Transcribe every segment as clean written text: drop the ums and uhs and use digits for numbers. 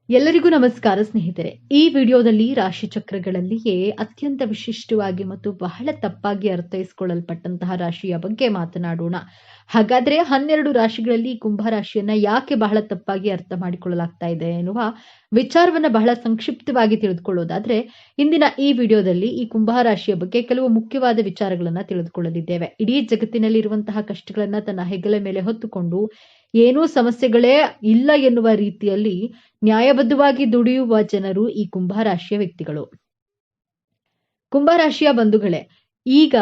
ಎಲ್ಲರಿಗೂ ನಮಸ್ಕಾರ ಸ್ನೇಹಿತರೆ. ಈ ವಿಡಿಯೋದಲ್ಲಿ ರಾಶಿ ಚಕ್ರಗಳಲ್ಲಿಯೇ ಅತ್ಯಂತ ವಿಶಿಷ್ಟವಾಗಿ ಮತ್ತು ಬಹಳ ತಪ್ಪಾಗಿ ಅರ್ಥೈಸಿಕೊಳ್ಳಲ್ಪಟ್ಟಂತಹ ರಾಶಿಯ ಬಗ್ಗೆ ಮಾತನಾಡೋಣ. ಹಾಗಾದ್ರೆ 12 ರಾಶಿಗಳಲ್ಲಿ ಕುಂಭ ರಾಶಿಯನ್ನ ಯಾಕೆ ಬಹಳ ತಪ್ಪಾಗಿ ಅರ್ಥ ಮಾಡಿಕೊಳ್ಳಲಾಗ್ತಾ ಇದೆ ಎನ್ನುವ ವಿಚಾರವನ್ನ ಬಹಳ ಸಂಕ್ಷಿಪ್ತವಾಗಿ ತಿಳಿದುಕೊಳ್ಳೋದಾದ್ರೆ, ಇಂದಿನ ಈ ವಿಡಿಯೋದಲ್ಲಿ ಈ ಕುಂಭ ರಾಶಿಯ ಬಗ್ಗೆ ಕೆಲವು ಮುಖ್ಯವಾದ ವಿಚಾರಗಳನ್ನ ತಿಳಿದುಕೊಳ್ಳಲಿದ್ದೇವೆ. ಇಡೀ ಜಗತ್ತಿನಲ್ಲಿ ಇರುವಂತಹ ಕಷ್ಟಗಳನ್ನ ತನ್ನ ಹೆಗಲ ಮೇಲೆ ಹೊತ್ತುಕೊಂಡು ಏನೂ ಸಮಸ್ಯೆಗಳೇ ಇಲ್ಲ ಎನ್ನುವ ರೀತಿಯಲ್ಲಿ ನ್ಯಾಯಬದ್ಧವಾಗಿ ದುಡಿಯುವ ಜನರು ಈ ಕುಂಭರಾಶಿಯ ವ್ಯಕ್ತಿಗಳು. ಕುಂಭರಾಶಿಯ ಬಂಧುಗಳೇ, ಈಗ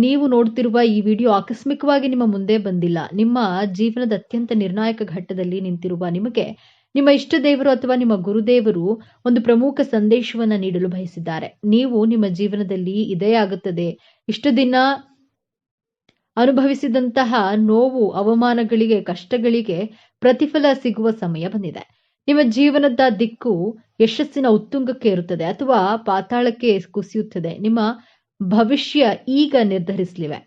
ನೀವು ನೋಡ್ತಿರುವ ಈ ವಿಡಿಯೋ ಆಕಸ್ಮಿಕವಾಗಿ ನಿಮ್ಮ ಮುಂದೆ ಬಂದಿಲ್ಲ. ನಿಮ್ಮ ಜೀವನದ ಅತ್ಯಂತ ನಿರ್ಣಾಯಕ ಘಟ್ಟದಲ್ಲಿ ನಿಂತಿರುವ ನಿಮಗೆ ನಿಮ್ಮ ಇಷ್ಟ ದೇವರು ಅಥವಾ ನಿಮ್ಮ ಗುರುದೇವರು ಒಂದು ಪ್ರಮುಖ ಸಂದೇಶವನ್ನ ನೀಡಲು ಬಯಸಿದ್ದಾರೆ. ನೀವು ನಿಮ್ಮ ಜೀವನದಲ್ಲಿ ಇದೇ ಆಗುತ್ತದೆ, ಇಷ್ಟು ದಿನ ಅನುಭವಿಸಿದಂತಹ ನೋವು, ಅವಮಾನಗಳಿಗೆ, ಕಷ್ಟಗಳಿಗೆ ಪ್ರತಿಫಲ ಸಿಗುವ ಸಮಯ ಬಂದಿದೆ. ನಿಮ್ಮ ಜೀವನದ ದಿಕ್ಕು ಯಶಸ್ಸಿನ ಉತ್ತುಂಗಕ್ಕೆ ಇರುತ್ತದೆ ಅಥವಾ ಪಾತಾಳಕ್ಕೆ ಕುಸಿಯುತ್ತದೆ. ನಿಮ್ಮ ಭವಿಷ್ಯ ಈಗ ನಿರ್ಧರಿಸಲಿವೆ.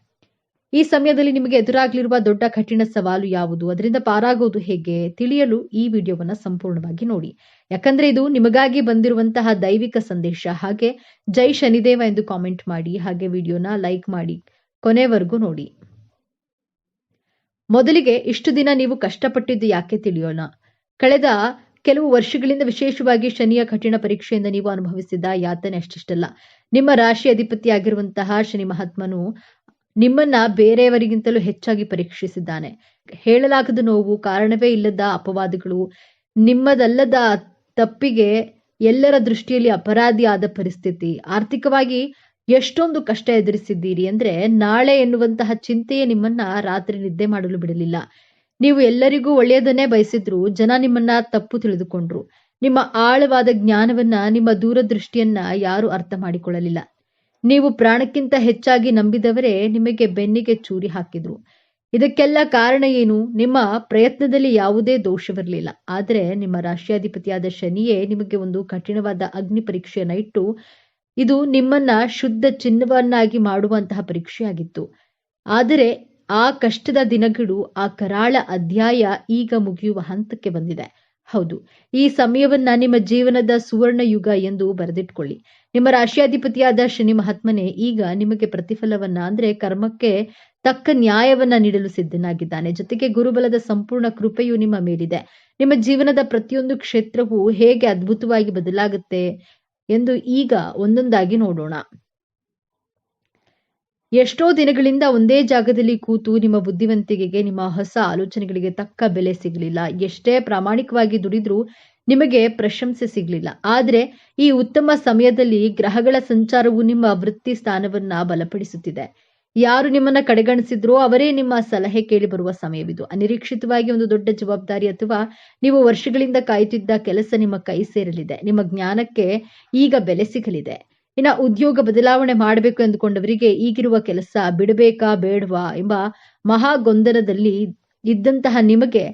ಈ ಸಮಯದಲ್ಲಿ ನಿಮಗೆ ಎದುರಾಗಲಿರುವ ದೊಡ್ಡ ಕಠಿಣ ಸವಾಲು ಯಾವುದು, ಅದರಿಂದ ಪಾರಾಗುವುದು ಹೇಗೆ ತಿಳಿಯಲು ಈ ವಿಡಿಯೋವನ್ನ ಸಂಪೂರ್ಣವಾಗಿ ನೋಡಿ. ಯಾಕಂದ್ರೆ ಇದು ನಿಮಗಾಗಿ ಬಂದಿರುವಂತಹ ದೈವಿಕ ಸಂದೇಶ. ಹಾಗೆ ಜೈ ಶನಿದೇವ ಎಂದು ಕಾಮೆಂಟ್ ಮಾಡಿ, ಹಾಗೆ ವಿಡಿಯೋನ ಲೈಕ್ ಮಾಡಿ, ಕೊನೆವರೆಗೂ ನೋಡಿ. ಮೊದಲಿಗೆ ಇಷ್ಟು ದಿನ ನೀವು ಕಷ್ಟಪಟ್ಟಿದ್ದು ಯಾಕೆ ತಿಳಿಯೋಣ. ಕಳೆದ ಕೆಲವು ವರ್ಷಗಳಿಂದ ವಿಶೇಷವಾಗಿ ಶನಿಯ ಕಠಿಣ ಪರೀಕ್ಷೆಯಿಂದ ನೀವು ಅನುಭವಿಸಿದ ಯಾತನೆ ಅಷ್ಟಿಷ್ಟಲ್ಲ. ನಿಮ್ಮ ರಾಶಿ ಅಧಿಪತಿಯಾಗಿರುವಂತಹ ಶನಿ ಮಹಾತ್ಮನು ನಿಮ್ಮನ್ನ ಬೇರೆಯವರಿಗಿಂತಲೂ ಹೆಚ್ಚಾಗಿ ಪರೀಕ್ಷಿಸಿದ್ದಾನೆ. ಹೇಳಲಾಗದ ನೋವು, ಕಾರಣವೇ ಇಲ್ಲದ ಅಪವಾದಗಳು, ನಿಮ್ಮದಲ್ಲದ ತಪ್ಪಿಗೆ ಎಲ್ಲರ ದೃಷ್ಟಿಯಲ್ಲಿ ಅಪರಾಧಿ ಆದ ಪರಿಸ್ಥಿತಿ, ಆರ್ಥಿಕವಾಗಿ ಎಷ್ಟೊಂದು ಕಷ್ಟ ಎದುರಿಸಿದ್ದೀರಿ ಅಂದ್ರೆ ನಾಳೆ ಎನ್ನುವಂತಹ ಚಿಂತೆಯೇ ನಿಮ್ಮನ್ನ ರಾತ್ರಿ ನಿದ್ದೆ ಮಾಡಲು ಬಿಡಲಿಲ್ಲ. ನೀವು ಎಲ್ಲರಿಗೂ ಒಳ್ಳೆಯದನ್ನೇ ಬಯಸಿದ್ರು ಜನ ನಿಮ್ಮನ್ನ ತಪ್ಪು ತಿಳಿದುಕೊಂಡ್ರು. ನಿಮ್ಮ ಆಳವಾದ ಜ್ಞಾನವನ್ನ, ನಿಮ್ಮ ದೂರದೃಷ್ಟಿಯನ್ನ ಯಾರು ಅರ್ಥ ಮಾಡಿಕೊಳ್ಳಲಿಲ್ಲ. ನೀವು ಪ್ರಾಣಕ್ಕಿಂತ ಹೆಚ್ಚಾಗಿ ನಂಬಿದವರೇ ನಿಮಗೆ ಬೆನ್ನಿಗೆ ಚೂರಿ ಹಾಕಿದ್ರು. ಇದಕ್ಕೆಲ್ಲ ಕಾರಣ ಏನು? ನಿಮ್ಮ ಪ್ರಯತ್ನದಲ್ಲಿ ಯಾವುದೇ ದೋಷವಿರಲಿಲ್ಲ. ಆದರೆ ನಿಮ್ಮ ರಾಶಿಯಾಧಿಪತಿಯಾದ ಶನಿಯೇ ನಿಮಗೆ ಒಂದು ಕಠಿಣವಾದ ಅಗ್ನಿ ಪರೀಕ್ಷೆಯನ್ನ ಇಟ್ಟು ಇದು ನಿಮ್ಮನ್ನ ಶುದ್ಧ ಚಿನ್ನವನ್ನಾಗಿ ಮಾಡುವಂತಹ ಪರೀಕ್ಷೆಯಾಗಿತ್ತು. ಆದರೆ ಆ ಕಷ್ಟದ ದಿನಗಳು, ಆ ಕರಾಳ ಅಧ್ಯಾಯ ಈಗ ಮುಗಿಯುವ ಹಂತಕ್ಕೆ ಬಂದಿದೆ. ಹೌದು, ಈ ಸಮಯವನ್ನ ನಿಮ್ಮ ಜೀವನದ ಸುವರ್ಣ ಯುಗ ಎಂದು ಬರೆದಿಟ್ಕೊಳ್ಳಿ. ನಿಮ್ಮ ರಾಶಿಯಾಧಿಪತಿಯಾದ ಶನಿ ಮಹಾತ್ಮನೇ ಈಗ ನಿಮಗೆ ಪ್ರತಿಫಲವನ್ನ ಅಂದ್ರೆ ಕರ್ಮಕ್ಕೆ ತಕ್ಕ ನ್ಯಾಯವನ್ನ ನೀಡಲು ಸಿದ್ಧನಾಗಿದ್ದಾನೆ. ಜೊತೆಗೆ ಗುರುಬಲದ ಸಂಪೂರ್ಣ ಕೃಪೆಯು ನಿಮ್ಮ ಮೇಲಿದೆ. ನಿಮ್ಮ ಜೀವನದ ಪ್ರತಿಯೊಂದು ಕ್ಷೇತ್ರವೂ ಹೇಗೆ ಅದ್ಭುತವಾಗಿ ಬದಲಾಗುತ್ತೆ ಎಂದು ಈಗ ಒಂದೊಂದಾಗಿ ನೋಡೋಣ. ಎಷ್ಟೋ ದಿನಗಳಿಂದ ಒಂದೇ ಜಾಗದಲ್ಲಿ ಕೂತು ನಿಮ್ಮ ಬುದ್ಧಿವಂತಿಕೆಗೆ, ನಿಮ್ಮ ಹೊಸ ಆಲೋಚನೆಗಳಿಗೆ ತಕ್ಕ ಬೆಲೆ ಸಿಗಲಿಲ್ಲ. ಎಷ್ಟೇ ಪ್ರಾಮಾಣಿಕವಾಗಿ ದುಡಿದ್ರೂ ನಿಮಗೆ ಪ್ರಶಂಸೆ ಸಿಗಲಿಲ್ಲ. ಆದ್ರೆ ಈ ಉತ್ತಮ ಸಮಯದಲ್ಲಿ ಗ್ರಹಗಳ ಸಂಚಾರವು ನಿಮ್ಮ ವೃತ್ತಿ ಸ್ಥಾನವನ್ನ ಬಲಪಡಿಸುತ್ತಿದೆ. ಯಾರು ನಿಮ್ಮನ್ನ ಕಡೆಗಣಿಸಿದ್ರೋ ಅವರೇ ನಿಮ್ಮ ಸಲಹೆ ಕೇಳಿ ಬರುವ ಸಮಯವಿದು. ಅನಿರೀಕ್ಷಿತವಾಗಿ ಒಂದು ದೊಡ್ಡ ಜವಾಬ್ದಾರಿ ಅಥವಾ ನೀವು ವರ್ಷಗಳಿಂದ ಕಾಯುತ್ತಿದ್ದ ಕೆಲಸ ನಿಮ್ಮ ಕೈ ಸೇರಲಿದೆ. ನಿಮ್ಮ ಜ್ಞಾನಕ್ಕೆ ಈಗ ಬೆಲೆ ಸಿಗಲಿದೆ. ಇನ್ನು ಉದ್ಯೋಗ ಬದಲಾವಣೆ ಮಾಡಬೇಕು ಎಂದುಕೊಂಡವರಿಗೆ ಈಗಿರುವ ಕೆಲಸ ಬಿಡಬೇಕಾ ಬೇಡವಾ ಎಂಬ ಮಹಾ ಗೊಂದಲದಲ್ಲಿ ಇದ್ದಂತಹ ನಿಮಗೆ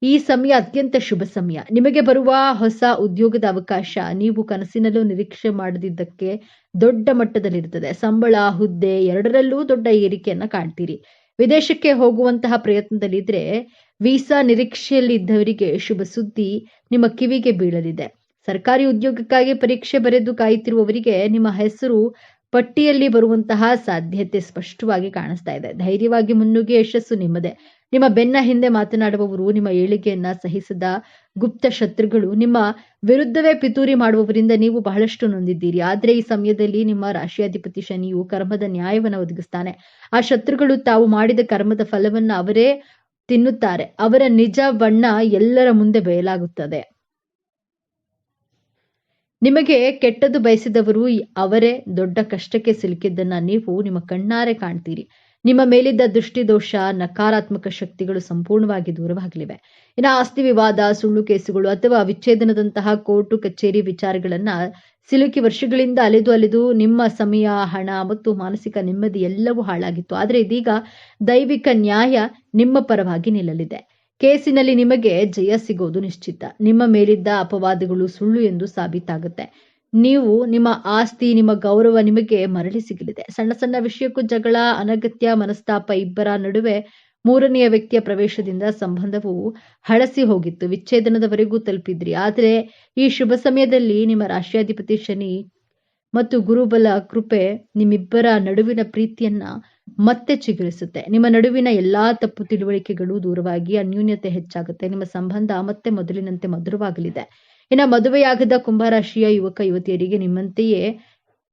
ಈ ಸಮಯ ಅತ್ಯಂತ ಶುಭ ಸಮಯ. ನಿಮಗೆ ಬರುವ ಹೊಸ ಉದ್ಯೋಗದ ಅವಕಾಶ ನೀವು ಕನಸಿನಲ್ಲೂ ನಿರೀಕ್ಷೆ ಮಾಡದಿದ್ದಕ್ಕೆ ದೊಡ್ಡ ಮಟ್ಟದಲ್ಲಿರುತ್ತದೆ. ಸಂಬಳ, ಹುದ್ದೆ ಎರಡರಲ್ಲೂ ದೊಡ್ಡ ಏರಿಕೆಯನ್ನ ಕಾಣ್ತೀರಿ. ವಿದೇಶಕ್ಕೆ ಹೋಗುವಂತಹ ಪ್ರಯತ್ನದಲ್ಲಿದ್ರೆ ವೀಸಾ ನಿರೀಕ್ಷೆಯಲ್ಲಿ ಇದ್ದವರಿಗೆ ಶುಭ ಸುದ್ದಿ ನಿಮ್ಮ ಕಿವಿಗೆ ಬೀಳಲಿದೆ. ಸರ್ಕಾರಿ ಉದ್ಯೋಗಕ್ಕಾಗಿ ಪರೀಕ್ಷೆ ಬರೆದು ಕಾಯುತ್ತಿರುವವರಿಗೆ ನಿಮ್ಮ ಹೆಸರು ಪಟ್ಟಿಯಲ್ಲಿ ಬರುವಂತಹ ಸಾಧ್ಯತೆ ಸ್ಪಷ್ಟವಾಗಿ ಕಾಣಿಸ್ತಾ ಇದೆ. ಧೈರ್ಯವಾಗಿ ಮುನ್ನುಗ್ಗಿ ಯಶಸ್ಸು ನಿಮ್ಮದೇ. ನಿಮ್ಮ ಬೆನ್ನ ಹಿಂದೆ ಮಾತನಾಡುವವರು, ನಿಮ್ಮ ಏಳಿಗೆಯನ್ನ ಸಹಿಸದ ಗುಪ್ತ ಶತ್ರುಗಳು, ನಿಮ್ಮ ವಿರುದ್ಧವೇ ಪಿತೂರಿ ಮಾಡುವವರಿಂದ ನೀವು ಬಹಳಷ್ಟು ನೊಂದಿದ್ದೀರಿ. ಆದ್ರೆ ಈ ಸಮಯದಲ್ಲಿ ನಿಮ್ಮ ರಾಶಿಯಾಧಿಪತಿ ಶನಿಯು ಕರ್ಮದ ನ್ಯಾಯವನ್ನ ಒದಗಿಸ್ತಾನೆ. ಆ ಶತ್ರುಗಳು ತಾವು ಮಾಡಿದ ಕರ್ಮದ ಫಲವನ್ನ ಅವರೇ ತಿನ್ನುತ್ತಾರೆ. ಅವರ ನಿಜ ಬಣ್ಣ ಎಲ್ಲರ ಮುಂದೆ ಬಯಲಾಗುತ್ತದೆ. ನಿಮಗೆ ಕೆಟ್ಟದ್ದು ಬಯಸಿದವರು ಅವರೇ ದೊಡ್ಡ ಕಷ್ಟಕ್ಕೆ ಸಿಲುಕಿದ್ದನ್ನ ನೀವು ನಿಮ್ಮ ಕಣ್ಣಾರೆ ಕಾಣ್ತೀರಿ. ನಿಮ್ಮ ಮೇಲಿದ್ದ ದೃಷ್ಟಿ ದೋಷ, ನಕಾರಾತ್ಮಕ ಶಕ್ತಿಗಳು ಸಂಪೂರ್ಣವಾಗಿ ದೂರವಾಗಲಿವೆ. ಇನ್ನು ಆಸ್ತಿ ವಿವಾದ, ಸುಳ್ಳು ಕೇಸುಗಳು ಅಥವಾ ವಿಚ್ಛೇದನದಂತಹ ಕೋರ್ಟು ಕಚೇರಿ ವಿಚಾರಗಳನ್ನ ಸಿಲುಕಿ ವರ್ಷಗಳಿಂದ ಅಲೆದು ನಿಮ್ಮ ಸಮಯ, ಹಣ ಮತ್ತು ಮಾನಸಿಕ ನೆಮ್ಮದಿ ಎಲ್ಲವೂ ಹಾಳಾಗಿತ್ತು. ಆದರೆ ಇದೀಗ ದೈವಿಕ ನ್ಯಾಯ ನಿಮ್ಮ ಪರವಾಗಿ ನಿಲ್ಲಲಿದೆ. ಕೇಸಿನಲ್ಲಿ ನಿಮಗೆ ಜಯ ಸಿಗೋದು ನಿಶ್ಚಿತ. ನಿಮ್ಮ ಮೇಲಿದ್ದ ಅಪವಾದಗಳು ಸುಳ್ಳು ಎಂದು ಸಾಬೀತಾಗುತ್ತೆ. ನೀವು ನಿಮ್ಮ ಆಸ್ತಿ, ನಿಮ್ಮ ಗೌರವ ನಿಮಗೆ ಮರಳಿ ಸಿಗಲಿದೆ. ಸಣ್ಣ ಸಣ್ಣ ವಿಷಯಕ್ಕೂ ಜಗಳ, ಅನಗತ್ಯ ಮನಸ್ತಾಪ, ಇಬ್ಬರ ನಡುವೆ ಮೂರನೆಯ ವ್ಯಕ್ತಿಯ ಪ್ರವೇಶದಿಂದ ಸಂಬಂಧವು ಹಳಸಿ ಹೋಗಿತ್ತು, ವಿಚ್ಛೇದನದವರೆಗೂ ತಲುಪಿದ್ರಿ. ಆದರೆ ಈ ಶುಭ ಸಮಯದಲ್ಲಿ ನಿಮ್ಮ ರಾಶಿಯಾಧಿಪತಿ ಶನಿ ಮತ್ತು ಗುರುಬಲ ಕೃಪೆ ನಿಮ್ಮಿಬ್ಬರ ನಡುವಿನ ಪ್ರೀತಿಯನ್ನ ಮತ್ತೆ ಚಿಗುರಿಸುತ್ತೆ. ನಿಮ್ಮ ನಡುವಿನ ಎಲ್ಲಾ ತಪ್ಪು ತಿಳುವಳಿಕೆಗಳು ದೂರವಾಗಿ ಅನ್ಯೂನ್ಯತೆ ಹೆಚ್ಚಾಗುತ್ತೆ. ನಿಮ್ಮ ಸಂಬಂಧ ಮತ್ತೆ ಮೊದಲಿನಂತೆ ಮಧುರವಾಗಲಿದೆ. ಇನ್ನು ಮದುವೆಯಾಗದ ಕುಂಭರಾಶಿಯ ಯುವಕ ಯುವತಿಯರಿಗೆ ನಿಮ್ಮಂತೆಯೇ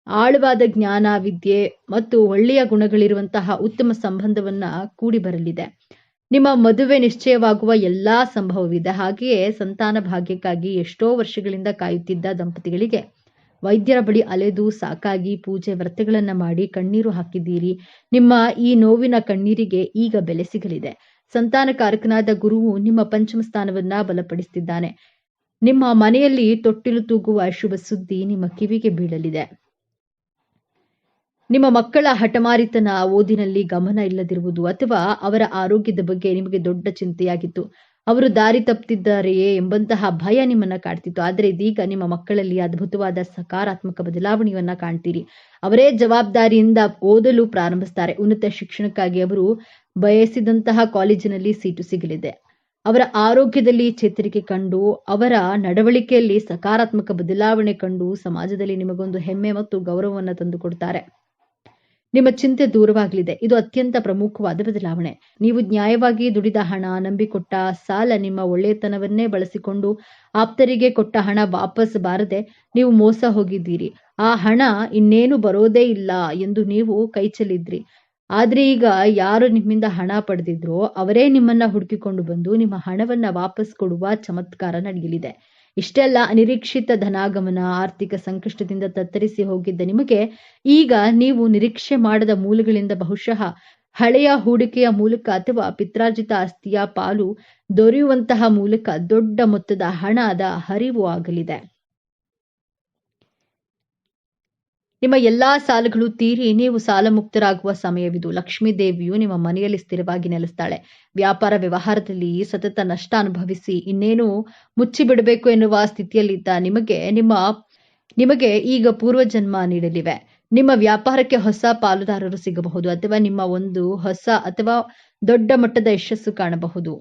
ಆಳವಾದ ಜ್ಞಾನ, ವಿದ್ಯೆ ಮತ್ತು ಒಳ್ಳೆಯ ಗುಣಗಳಿರುವಂತಹ ಉತ್ತಮ ಸಂಬಂಧವನ್ನ ಕೂಡಿ ಬರಲಿದೆ. ನಿಮ್ಮ ಮದುವೆ ನಿಶ್ಚಯವಾಗುವ ಎಲ್ಲಾ ಸಂಭವವಿದೆ. ಹಾಗೆಯೇ ಸಂತಾನ ಭಾಗ್ಯಕ್ಕಾಗಿ ಎಷ್ಟೋ ವರ್ಷಗಳಿಂದ ಕಾಯುತ್ತಿದ್ದ ದಂಪತಿಗಳಿಗೆ ವೈದ್ಯರ ಬಳಿ ಅಲೆದು ಸಾಕಾಗಿ ಪೂಜೆ ವ್ರತಗಳನ್ನ ಮಾಡಿ ಕಣ್ಣೀರು ಹಾಕಿದ್ದೀರಿ. ನಿಮ್ಮ ಈ ನೋವಿನ ಕಣ್ಣೀರಿಗೆ ಈಗ ಬೆಲೆ ಸಿಗಲಿದೆ. ಸಂತಾನಕಾರಕನಾದ ಗುರುವು ನಿಮ್ಮ ಪಂಚಮ ಸ್ಥಾನವನ್ನ ಬಲಪಡಿಸುತ್ತಿದ್ದಾನೆ. ನಿಮ್ಮ ಮನೆಯಲ್ಲಿ ತೊಟ್ಟಿಲು ತೂಗುವ ಶುಭ ಸುದ್ದಿ ನಿಮ್ಮ ಕಿವಿಗೆ ಬೀಳಲಿದೆ. ನಿಮ್ಮ ಮಕ್ಕಳ ಹಠಮಾರಿತನ, ಓದಿನಲ್ಲಿ ಗಮನ ಇಲ್ಲದಿರುವುದು ಅಥವಾ ಅವರ ಆರೋಗ್ಯದ ಬಗ್ಗೆ ನಿಮಗೆ ದೊಡ್ಡ ಚಿಂತೆಯಾಗಿತ್ತು. ಅವರು ದಾರಿ ತಪ್ಪುತ್ತಿದ್ದಾರೆಯೇ ಎಂಬಂತಹ ಭಯ ನಿಮ್ಮನ್ನ ಕಾಡ್ತಿತ್ತು. ಆದರೆ ಇದೀಗ ನಿಮ್ಮ ಮಕ್ಕಳಲ್ಲಿ ಅದ್ಭುತವಾದ ಸಕಾರಾತ್ಮಕ ಬದಲಾವಣೆಯನ್ನ ಕಾಣ್ತೀರಿ. ಅವರೇ ಜವಾಬ್ದಾರಿಯಿಂದ ಓದಲು ಪ್ರಾರಂಭಿಸ್ತಾರೆ. ಉನ್ನತ ಶಿಕ್ಷಣಕ್ಕಾಗಿ ಅವರು ಬಯಸಿದಂತಹ ಕಾಲೇಜಿನಲ್ಲಿ ಸೀಟು ಸಿಗಲಿದೆ. ಅವರ ಆರೋಗ್ಯದಲ್ಲಿ ಚೇತರಿಕೆ ಕಂಡು, ಅವರ ನಡವಳಿಕೆಯಲ್ಲಿ ಸಕಾರಾತ್ಮಕ ಬದಲಾವಣೆ ಕಂಡು ಸಮಾಜದಲ್ಲಿ ನಿಮಗೊಂದು ಹೆಮ್ಮೆ ಮತ್ತು ಗೌರವವನ್ನು ತಂದುಕೊಡ್ತಾರೆ. ನಿಮ್ಮ ಚಿಂತೆ ದೂರವಾಗಲಿದೆ. ಇದು ಅತ್ಯಂತ ಪ್ರಮುಖವಾದ ಬದಲಾವಣೆ. ನೀವು ನ್ಯಾಯವಾಗಿ ದುಡಿದ ಹಣ, ನಂಬಿಕೊಟ್ಟ ಸಾಲ, ನಿಮ್ಮ ಒಳ್ಳೆಯತನವನ್ನೇ ಬಳಸಿಕೊಂಡು ಆಪ್ತರಿಗೆ ಕೊಟ್ಟ ಹಣ ವಾಪಸ್ ಬಾರದೆ ನೀವು ಮೋಸ ಹೋಗಿದ್ದೀರಿ. ಆ ಹಣ ಇನ್ನೇನು ಬರೋದೇ ಇಲ್ಲ ಎಂದು ನೀವು ಕೈಚೆಲ್ಲಿದ್ರಿ. ಆದ್ರೆ ಈಗ ಯಾರು ನಿಮ್ಮಿಂದ ಹಣ ಪಡೆದಿದ್ರೋ ಅವರೇ ನಿಮ್ಮನ್ನ ಹುಡುಕಿಕೊಂಡು ಬಂದು ನಿಮ್ಮ ಹಣವನ್ನ ವಾಪಸ್ ಕೊಡುವ ಚಮತ್ಕಾರ ನಡೆಯಲಿದೆ. ಇಷ್ಟೆಲ್ಲ ಅನಿರೀಕ್ಷಿತ ಧನಾಗಮನ, ಆರ್ಥಿಕ ಸಂಕಷ್ಟದಿಂದ ತತ್ತರಿಸಿ ಹೋಗಿದ್ದ ನಿಮಗೆ ಈಗ ನೀವು ನಿರೀಕ್ಷೆ ಮಾಡದ ಮೂಲಗಳಿಂದ ಬಹುಶಃ ಹಳೆಯ ಹೂಡಿಕೆಯ ಮೂಲಕ ಅಥವಾ ಪಿತ್ರಾರ್ಜಿತ ಆಸ್ತಿಯ ಪಾಲು ದೊರೆಯುವಂತಹ ಮೂಲಕ ದೊಡ್ಡ ಮೊತ್ತದ ಹಣದ ಹರಿವು ಆಗಲಿದೆ. ನಿಮ್ಮ ಎಲ್ಲಾ ಸಾಲಗಳು ತೀರಿ ನೀವು ಸಾಲ ಮುಕ್ತರಾಗುವ ಸಮಯವಿದು. ಲಕ್ಷ್ಮೀ ದೇವಿಯು ನಿಮ್ಮ ಮನೆಯಲ್ಲಿ ಸ್ಥಿರವಾಗಿ ನೆಲೆಸ್ತಾಳೆ. ವ್ಯಾಪಾರ ವ್ಯವಹಾರದಲ್ಲಿ ಸತತ ನಷ್ಟ ಅನುಭವಿಸಿ ಇನ್ನೇನು ಮುಚ್ಚಿಬಿಡಬೇಕು ಎನ್ನುವ ಸ್ಥಿತಿಯಲ್ಲಿದ್ದ ನಿಮಗೆ ಈಗ ಪೂರ್ವಜನ್ಮ ನೀಡಲಿವೆ. ನಿಮ್ಮ ವ್ಯಾಪಾರಕ್ಕೆ ಹೊಸ ಪಾಲುದಾರರು ಸಿಗಬಹುದು ಅಥವಾ ನಿಮ್ಮ ಒಂದು ಹೊಸ ಅಥವಾ ದೊಡ್ಡ ಮಟ್ಟದ ಯಶಸ್ಸು ಕಾಣಬಹುದು.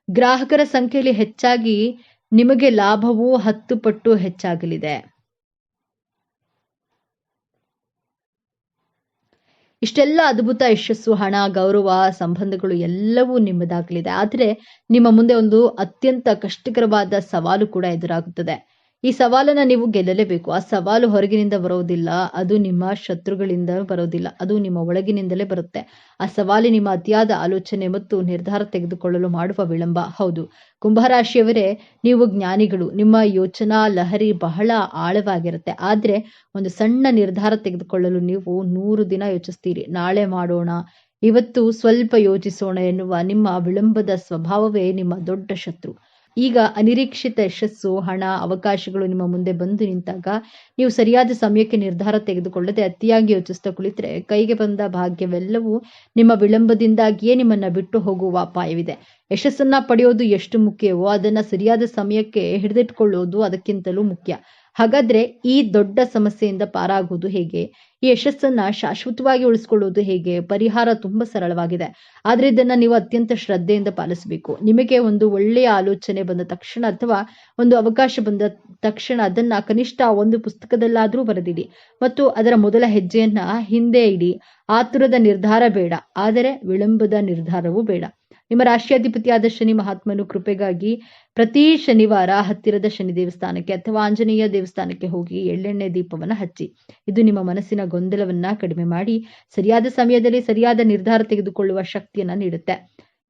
ಗ್ರಾಹಕರ ಸಂಖ್ಯೆಯಲ್ಲಿ ಹೆಚ್ಚಾಗಿ ನಿಮಗೆ ಲಾಭವು 10 ಪಟ್ಟು ಹೆಚ್ಚಾಗಲಿದೆ. ಇಷ್ಟೆಲ್ಲ ಅದ್ಭುತ ಯಶಸ್ಸು, ಹಣ, ಗೌರವ, ಸಂಬಂಧಗಳು ಎಲ್ಲವೂ ನಿಮ್ಮದಾಗಲಿದೆ. ಆದರೆ ನಿಮ್ಮ ಮುಂದೆ ಒಂದು ಅತ್ಯಂತ ಕಷ್ಟಕರವಾದ ಸವಾಲು ಕೂಡ ಎದುರಾಗುತ್ತದೆ. ಈ ಸವಾಲನ್ನ ನೀವು ಗೆಲ್ಲಲೇಬೇಕು. ಆ ಸವಾಲು ಹೊರಗಿನಿಂದ ಬರೋದಿಲ್ಲ, ಅದು ನಿಮ್ಮ ಶತ್ರುಗಳಿಂದ ಬರೋದಿಲ್ಲ, ಅದು ನಿಮ್ಮ ಒಳಗಿನಿಂದಲೇ ಬರುತ್ತೆ. ಆ ಸವಾಲು ನಿಮ್ಮ ಅತಿಯಾದ ಆಲೋಚನೆ ಮತ್ತು ನಿರ್ಧಾರ ತೆಗೆದುಕೊಳ್ಳಲು ಮಾಡುವ ವಿಳಂಬ. ಹೌದು, ಕುಂಭರಾಶಿಯವರೇ, ನೀವು ಜ್ಞಾನಿಗಳು. ನಿಮ್ಮ ಯೋಚನಾ ಲಹರಿ ಬಹಳ ಆಳವಾಗಿರುತ್ತೆ. ಆದ್ರೆ ಒಂದು ಸಣ್ಣ ನಿರ್ಧಾರ ತೆಗೆದುಕೊಳ್ಳಲು ನೀವು 100 ದಿನ ಯೋಚಿಸ್ತೀರಿ. ನಾಳೆ ಮಾಡೋಣ, ಇವತ್ತು ಸ್ವಲ್ಪ ಯೋಚಿಸೋಣ ಎನ್ನುವ ನಿಮ್ಮ ವಿಳಂಬದ ಸ್ವಭಾವವೇ ನಿಮ್ಮ ದೊಡ್ಡ ಶತ್ರು. ಈಗ ಅನಿರೀಕ್ಷಿತ ಯಶಸ್ಸು, ಹಣ, ಅವಕಾಶಗಳು ನಿಮ್ಮ ಮುಂದೆ ಬಂದು ನಿಂತಾಗ ನೀವು ಸರಿಯಾದ ಸಮಯಕ್ಕೆ ನಿರ್ಧಾರ ತೆಗೆದುಕೊಳ್ಳದೆ ಅತಿಯಾಗಿ ಯೋಚಿಸ್ತಾ ಕುಳಿತರೆ ಕೈಗೆ ಬಂದ ಭಾಗ್ಯವೆಲ್ಲವೂ ನಿಮ್ಮ ವಿಳಂಬದಿಂದಾಗಿಯೇ ನಿಮ್ಮನ್ನ ಬಿಟ್ಟು ಹೋಗುವ ಅಪಾಯವಿದೆ. ಯಶಸ್ಸನ್ನ ಪಡೆಯೋದು ಎಷ್ಟು ಮುಖ್ಯವೋ ಅದನ್ನ ಸರಿಯಾದ ಸಮಯಕ್ಕೆ ಹಿಡಿದಿಟ್ಕೊಳ್ಳೋದು ಅದಕ್ಕಿಂತಲೂ ಮುಖ್ಯ. ಹಾಗಾದ್ರೆ ಈ ದೊಡ್ಡ ಸಮಸ್ಯೆಯಿಂದ ಪಾರಾಗುವುದು ಹೇಗೆ? ಈ ಯಶಸ್ಸನ್ನ ಶಾಶ್ವತವಾಗಿ ಉಳಿಸ್ಕೊಳ್ಳೋದು ಹೇಗೆ? ಪರಿಹಾರ ತುಂಬಾ ಸರಳವಾಗಿದೆ. ಆದ್ರೆ ಇದನ್ನ ನೀವು ಅತ್ಯಂತ ಶ್ರದ್ಧೆಯಿಂದ ಪಾಲಿಸಬೇಕು. ನಿಮಗೆ ಒಂದು ಒಳ್ಳೆಯ ಆಲೋಚನೆ ಬಂದ ತಕ್ಷಣ ಅಥವಾ ಒಂದು ಅವಕಾಶ ಬಂದ ತಕ್ಷಣ ಅದನ್ನ ಕನಿಷ್ಠ ಒಂದು ಪುಸ್ತಕದಲ್ಲಾದ್ರೂ ಬರೆದಿಡಿ ಮತ್ತು ಅದರ ಮೊದಲ ಹೆಜ್ಜೆಯನ್ನ ಹಿಂದೆ ಇಡಿ. ಆತುರದ ನಿರ್ಧಾರ ಬೇಡ, ಆದರೆ ವಿಳಂಬದ ನಿರ್ಧಾರವೂ ಬೇಡ. ನಿಮ್ಮ ರಾಶಿಯಾಧಿಪತಿಯಾದ ಶನಿ ಮಹಾತ್ಮನು ಕೃಪೆಗಾಗಿ ಪ್ರತಿ ಶನಿವಾರ ಹತ್ತಿರದ ಶನಿ ದೇವಸ್ಥಾನಕ್ಕೆ ಅಥವಾ ಆಂಜನೇಯ ದೇವಸ್ಥಾನಕ್ಕೆ ಹೋಗಿ ಎಳ್ಳೆಣ್ಣೆ ದೀಪವನ್ನ ಹಚ್ಚಿ. ಇದು ನಿಮ್ಮ ಮನಸ್ಸಿನ ಗೊಂದಲವನ್ನ ಕಡಿಮೆ ಮಾಡಿ ಸರಿಯಾದ ಸಮಯದಲ್ಲಿ ಸರಿಯಾದ ನಿರ್ಧಾರ ತೆಗೆದುಕೊಳ್ಳುವ ಶಕ್ತಿಯನ್ನ ನೀಡುತ್ತೆ.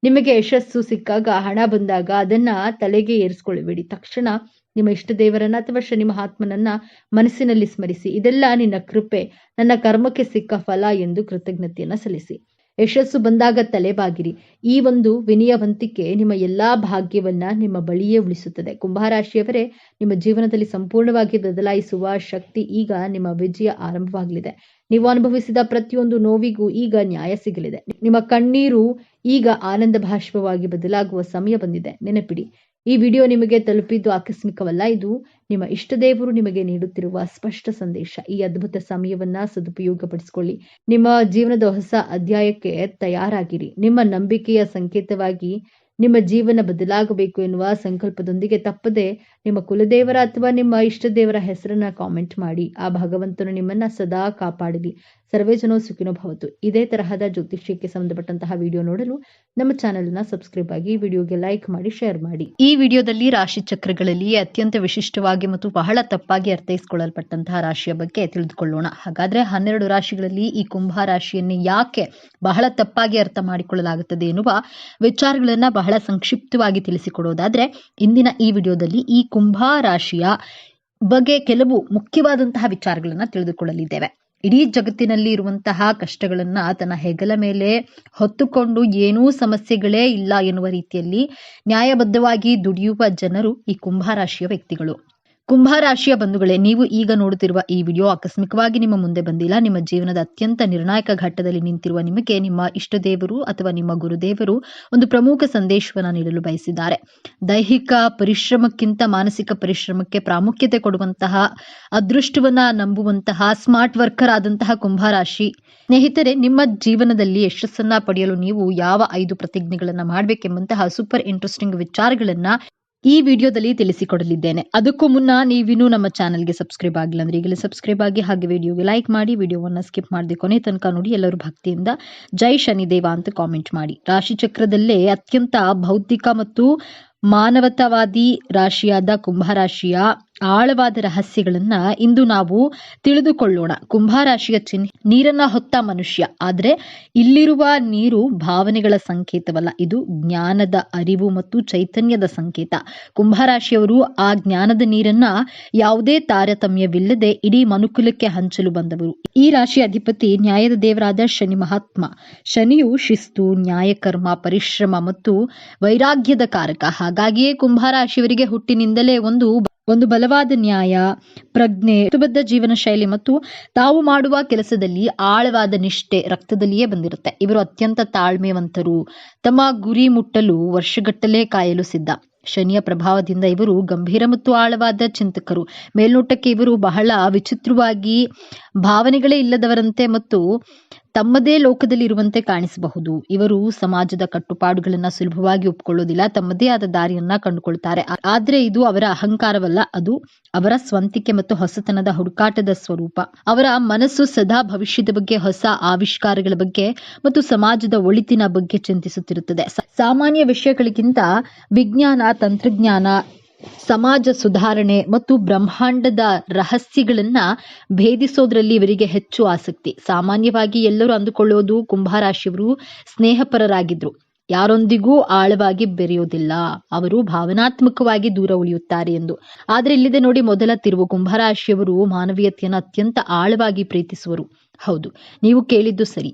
ನಿಮಗೆ ಯಶಸ್ಸು ಸಿಕ್ಕಾಗ, ಹಣ ಬಂದಾಗ ಅದನ್ನ ತಲೆಗೆ ಏರಿಸ್ಕೊಳ್ಳಬೇಡಿ. ತಕ್ಷಣ ನಿಮ್ಮ ಇಷ್ಟ ದೇವರನ್ನ ಅಥವಾ ಶನಿ ಮಹಾತ್ಮನನ್ನ ಮನಸ್ಸಿನಲ್ಲಿ ಸ್ಮರಿಸಿ. ಇದೆಲ್ಲ ನಿನ್ನ ಕೃಪೆ, ನನ್ನ ಕರ್ಮಕ್ಕೆ ಸಿಕ್ಕ ಫಲ ಎಂದು ಕೃತಜ್ಞತೆಯನ್ನ ಸಲ್ಲಿಸಿ. ಯಶಸ್ಸು ಬಂದಾಗ ತಲೆಬಾಗಿರಿ. ಈ ಒಂದು ವಿನಯವಂತಿಕೆ ನಿಮ್ಮ ಎಲ್ಲಾ ಭಾಗ್ಯವನ್ನ ನಿಮ್ಮ ಬಳಿಯೇ ಉಳಿಸುತ್ತದೆ. ಕುಂಭರಾಶಿಯವರೇ, ನಿಮ್ಮ ಜೀವನದಲ್ಲಿ ಸಂಪೂರ್ಣವಾಗಿ ಬದಲಾಯಿಸುವ ಶಕ್ತಿ ಈಗ ನಿಮ್ಮ ವಿಜಯ ಆರಂಭವಾಗಲಿದೆ. ನೀವು ಅನುಭವಿಸಿದ ಪ್ರತಿಯೊಂದು ನೋವಿಗೂ ಈಗ ನ್ಯಾಯ ಸಿಗಲಿದೆ. ನಿಮ್ಮ ಕಣ್ಣೀರು ಈಗ ಆನಂದ ಭಾಷ್ಪವಾಗಿ ಬದಲಾಗುವ ಸಮಯ ಬಂದಿದೆ. ನೆನಪಿಡಿ, ಈ ವಿಡಿಯೋ ನಿಮಗೆ ತಲುಪಿದ್ದು ಆಕಸ್ಮಿಕವಲ್ಲ, ಇದು ನಿಮ್ಮ ಇಷ್ಟ ದೇವರು ನಿಮಗೆ ನೀಡುತ್ತಿರುವ ಸ್ಪಷ್ಟ ಸಂದೇಶ. ಈ ಅದ್ಭುತ ಸಮಯವನ್ನ ಸದುಪಯೋಗಪಡಿಸಿಕೊಳ್ಳಿ. ನಿಮ್ಮ ಜೀವನದ ಹೊಸ ಅಧ್ಯಾಯಕ್ಕೆ ತಯಾರಾಗಿರಿ. ನಿಮ್ಮ ನಂಬಿಕೆಯ ಸಂಕೇತವಾಗಿ ನಿಮ್ಮ ಜೀವನ ಬದಲಾಗಬೇಕು ಎನ್ನುವ ಸಂಕಲ್ಪದೊಂದಿಗೆ ತಪ್ಪದೆ ನಿಮ್ಮ ಕುಲದೇವರ ಅಥವಾ ನಿಮ್ಮ ಇಷ್ಟ ದೇವರ ಹೆಸರನ್ನ ಕಾಮೆಂಟ್ ಮಾಡಿ. ಆ ಭಗವಂತನು ನಿಮ್ಮನ್ನ ಸದಾ ಕಾಪಾಡಲಿ. ಸರ್ವೇ ಜನೋ ಸುಖಿನೋ ಭವತು. ಇದೇ ತರಹದ ಜ್ಯೋತಿಷ್ಯಕ್ಕೆ ಸಂಬಂಧಪಟ್ಟಂತಹ ವಿಡಿಯೋ ನೋಡಲು ನಮ್ಮ ಚಾನೆಲ್ ನ ಸಬ್ಸ್ಕ್ರೈಬ್ ಆಗಿ, ವಿಡಿಯೋಗೆ ಲೈಕ್ ಮಾಡಿ, ಶೇರ್ ಮಾಡಿ. ಈ ವಿಡಿಯೋದಲ್ಲಿ ರಾಶಿ ಚಕ್ರಗಳಲ್ಲಿ ಅತ್ಯಂತ ವಿಶಿಷ್ಟವಾಗಿ ಮತ್ತು ಬಹಳ ತಪ್ಪಾಗಿ ಅರ್ಥೈಸಿಕೊಳ್ಳಲ್ಪಟ್ಟಂತಹ ರಾಶಿಯ ಬಗ್ಗೆ ತಿಳಿದುಕೊಳ್ಳೋಣ. ಹಾಗಾದ್ರೆ 12 ರಾಶಿಗಳಲ್ಲಿ ಈ ಕುಂಭ ರಾಶಿಯನ್ನೇ ಯಾಕೆ ಬಹಳ ತಪ್ಪಾಗಿ ಅರ್ಥ ಮಾಡಿಕೊಳ್ಳಲಾಗುತ್ತದೆ ಎನ್ನುವ ವಿಚಾರಗಳನ್ನ ಬಹಳ ಸಂಕ್ಷಿಪ್ತವಾಗಿ ತಿಳಿಸಿಕೊಡೋದಾದ್ರೆ, ಇಂದಿನ ಈ ವಿಡಿಯೋದಲ್ಲಿ ಈ ಕುಂಭ ರಾಶಿಯ ಬಗ್ಗೆ ಕೆಲವು ಮುಖ್ಯವಾದಂತಹ ವಿಚಾರಗಳನ್ನ ತಿಳಿದುಕೊಳ್ಳಲಿದ್ದೇವೆ. ಇಡೀ ಜಗತ್ತಿನಲ್ಲಿ ಇರುವಂತಹ ಕಷ್ಟಗಳನ್ನ ತನ್ನ ಹೆಗಲ ಮೇಲೆ ಹೊತ್ತುಕೊಂಡು ಏನೂ ಸಮಸ್ಯೆಗಳೇ ಇಲ್ಲ ಎನ್ನುವ ರೀತಿಯಲ್ಲಿ ನ್ಯಾಯಬದ್ಧವಾಗಿ ದುಡಿಯುವ ಜನರು ಈ ಕುಂಭ ರಾಶಿಯ ವ್ಯಕ್ತಿಗಳು. ಕುಂಭ ರಾಶಿಯ ಬಂಧುಗಳೇ, ನೀವು ಈಗ ನೋಡುತ್ತಿರುವ ಈ ವಿಡಿಯೋ ಆಕಸ್ಮಿಕವಾಗಿ ನಿಮ್ಮ ಮುಂದೆ ಬಂದಿಲ್ಲ. ನಿಮ್ಮ ಜೀವನದ ಅತ್ಯಂತ ನಿರ್ಣಾಯಕ ಘಟ್ಟದಲ್ಲಿ ನಿಂತಿರುವ ನಿಮಗೆ ನಿಮ್ಮ ಇಷ್ಟ ದೇವರು ಅಥವಾ ನಿಮ್ಮ ಗುರುದೇವರು ಒಂದು ಪ್ರಮುಖ ಸಂದೇಶವನ್ನು ನೀಡಲು ಬಯಸಿದ್ದಾರೆ. ದೈಹಿಕ ಪರಿಶ್ರಮಕ್ಕಿಂತ ಮಾನಸಿಕ ಪರಿಶ್ರಮಕ್ಕೆ ಪ್ರಾಮುಖ್ಯತೆ ಕೊಡುವಂತಹ, ಅದೃಷ್ಟವನ್ನ ನಂಬುವಂತಹ ಸ್ಮಾರ್ಟ್ ವರ್ಕರ್ ಆದಂತಹ ಕುಂಭ ರಾಶಿ ಸ್ನೇಹಿತರೆ, ನಿಮ್ಮ ಜೀವನದಲ್ಲಿ ಯಶಸ್ಸನ್ನ ಪಡೆಯಲು ನೀವು ಯಾವ 5 ಪ್ರತಿಜ್ಞೆಗಳನ್ನ ಮಾಡಬೇಕೆಂಬಂತಹ ಸೂಪರ್ ಇಂಟ್ರೆಸ್ಟಿಂಗ್ ವಿಚಾರಗಳನ್ನ ಈ ವಿಡಿಯೋದಲ್ಲಿ ತಿಳಿಸಿಕೊಡಲಿದ್ದೇನೆ. ಅದಕ್ಕೂ ಮುನ್ನ ನೀವಿನ್ನೂ ನಮ್ಮ ಚಾನೆಲ್ಗೆ ಸಬ್ಸ್ಕ್ರೈಬ್ ಆಗಿಲ್ಲ ಅಂದ್ರೆ ಈಗಲೇ ಸಬ್ಸ್ಕ್ರೈಬ್ ಆಗಿ, ಹಾಗೆ ವಿಡಿಯೋಗೆ ಲೈಕ್ ಮಾಡಿ, ವಿಡಿಯೋವನ್ನ ಸ್ಕಿಪ್ ಮಾಡದೆ ಕೊನೆ ತನಕ ನೋಡಿ. ಎಲ್ಲರೂ ಭಕ್ತಿಯಿಂದ ಜೈ ಶನಿದೇವ ಅಂತ ಕಾಮೆಂಟ್ ಮಾಡಿ. ರಾಶಿ ಚಕ್ರದಲ್ಲೇ ಅತ್ಯಂತ ಬೌದ್ಧಿಕ ಮತ್ತು ಮಾನವತಾವಾದಿ ರಾಶಿಯಾದ ಕುಂಭ ರಾಶಿಯ ಆಳವಾದ ರಹಸ್ಯಗಳನ್ನ ಇಂದು ನಾವು ತಿಳಿದುಕೊಳ್ಳೋಣ. ಕುಂಭ ರಾಶಿಯ ಚಿಹ್ನೆ ನೀರನ್ನ ಹೊತ್ತ ಮನುಷ್ಯ. ಆದ್ರೆ ಇಲ್ಲಿರುವ ನೀರು ಭಾವನೆಗಳ ಸಂಕೇತವಲ್ಲ, ಇದು ಜ್ಞಾನದ ಅರಿವು ಮತ್ತು ಚೈತನ್ಯದ ಸಂಕೇತ. ಕುಂಭ ರಾಶಿಯವರು ಆ ಜ್ಞಾನದ ನೀರನ್ನ ಯಾವುದೇ ತಾರತಮ್ಯವಿಲ್ಲದೆ ಇಡೀ ಮನುಕುಲಕ್ಕೆ ಹಂಚಲು ಬಂದವರು. ಈ ರಾಶಿಯ ಅಧಿಪತಿ ನ್ಯಾಯದ ದೇವರಾದ ಶನಿ ಮಹಾತ್ಮ. ಶನಿಯು ಶಿಸ್ತು, ನ್ಯಾಯಕರ್ಮ, ಪರಿಶ್ರಮ ಮತ್ತು ವೈರಾಗ್ಯದ ಕಾರಕ. ಹಾಗಾಗಿಯೇ ಕುಂಭ ರಾಶಿಯವರಿಗೆ ಹುಟ್ಟಿನಿಂದಲೇ ಒಂದು ಬಲವಾದ ನ್ಯಾಯ, ಪ್ರಜ್ಞೆ, ಶಿಸ್ತುಬದ್ಧ ಜೀವನ ಶೈಲಿ ಮತ್ತು ತಾವು ಮಾಡುವ ಕೆಲಸದಲ್ಲಿ ಆಳವಾದ ನಿಷ್ಠೆ ರಕ್ತದಲ್ಲಿಯೇ ಬಂದಿರುತ್ತೆ. ಇವರು ಅತ್ಯಂತ ತಾಳ್ಮೆವಂತರು, ತಮ್ಮ ಗುರಿ ಮುಟ್ಟಲು ವರ್ಷಗಟ್ಟಲೆ ಕಾಯಲು ಸಿದ್ಧ. ಶನಿಯ ಪ್ರಭಾವದಿಂದ ಇವರು ಗಂಭೀರ ಮತ್ತು ಆಳವಾದ ಚಿಂತಕರು. ಮೇಲ್ನೋಟಕ್ಕೆ ಇವರು ಬಹಳ ವಿಚಿತ್ರವಾಗಿ, ಭಾವನೆಗಳೇ ಇಲ್ಲದವರಂತೆ ಮತ್ತು ತಮ್ಮದೇ ಲೋಕದಲ್ಲಿ ಇರುವಂತೆ ಕಾಣಿಸಬಹುದು. ಇವರು ಸಮಾಜದ ಕಟ್ಟುಪಾಡುಗಳನ್ನ ಸುಲಭವಾಗಿ ಒಪ್ಪಿಕೊಳ್ಳೋದಿಲ್ಲ, ತಮ್ಮದೇ ಆದ ದಾರಿಯನ್ನ ಕಂಡುಕೊಳ್ತಾರೆ. ಆದ್ರೆ ಇದು ಅವರ ಅಹಂಕಾರವಲ್ಲ, ಅದು ಅವರ ಸ್ವಂತಿಕೆ ಮತ್ತು ಹೊಸತನದ ಹುಡುಕಾಟದ ಸ್ವರೂಪ. ಅವರ ಮನಸ್ಸು ಸದಾ ಭವಿಷ್ಯದ ಬಗ್ಗೆ, ಹೊಸ ಆವಿಷ್ಕಾರಗಳ ಬಗ್ಗೆ ಮತ್ತು ಸಮಾಜದ ಒಳಿತಿನ ಬಗ್ಗೆ ಚಿಂತಿಸುತ್ತಿರುತ್ತದೆ. ಸಾಮಾನ್ಯ ವಿಷಯಗಳಿಗಿಂತ ವಿಜ್ಞಾನ, ತಂತ್ರಜ್ಞಾನ, ಸಮಾಜ ಸುಧಾರಣೆ ಮತ್ತು ಬ್ರಹ್ಮಾಂಡದ ರಹಸ್ಯಗಳನ್ನ ಭೇದಿಸೋದ್ರಲ್ಲಿ ಇವರಿಗೆ ಹೆಚ್ಚು ಆಸಕ್ತಿ. ಸಾಮಾನ್ಯವಾಗಿ ಎಲ್ಲರೂ ಅಂದುಕೊಳ್ಳೋದು ಕುಂಭ ರಾಶಿಯವರು ಸ್ನೇಹಪರರಾಗಿದ್ರು, ಯಾರೊಂದಿಗೂ ಆಳವಾಗಿ ಬೆರೆಯೋದಿಲ್ಲ, ಅವರು ಭಾವನಾತ್ಮಕವಾಗಿ ದೂರ ಉಳಿಯುತ್ತಾರೆ ಎಂದು. ಆದ್ರೆ ಇಲ್ಲಿದೆ ನೋಡಿ ಮೊದಲ ತಿರುವು. ಕುಂಭ ರಾಶಿಯವರು ಮಾನವೀಯತೆಯನ್ನು ಅತ್ಯಂತ ಆಳವಾಗಿ ಪ್ರೀತಿಸುವರು. ಹೌದು, ನೀವು ಕೇಳಿದ್ದು ಸರಿ.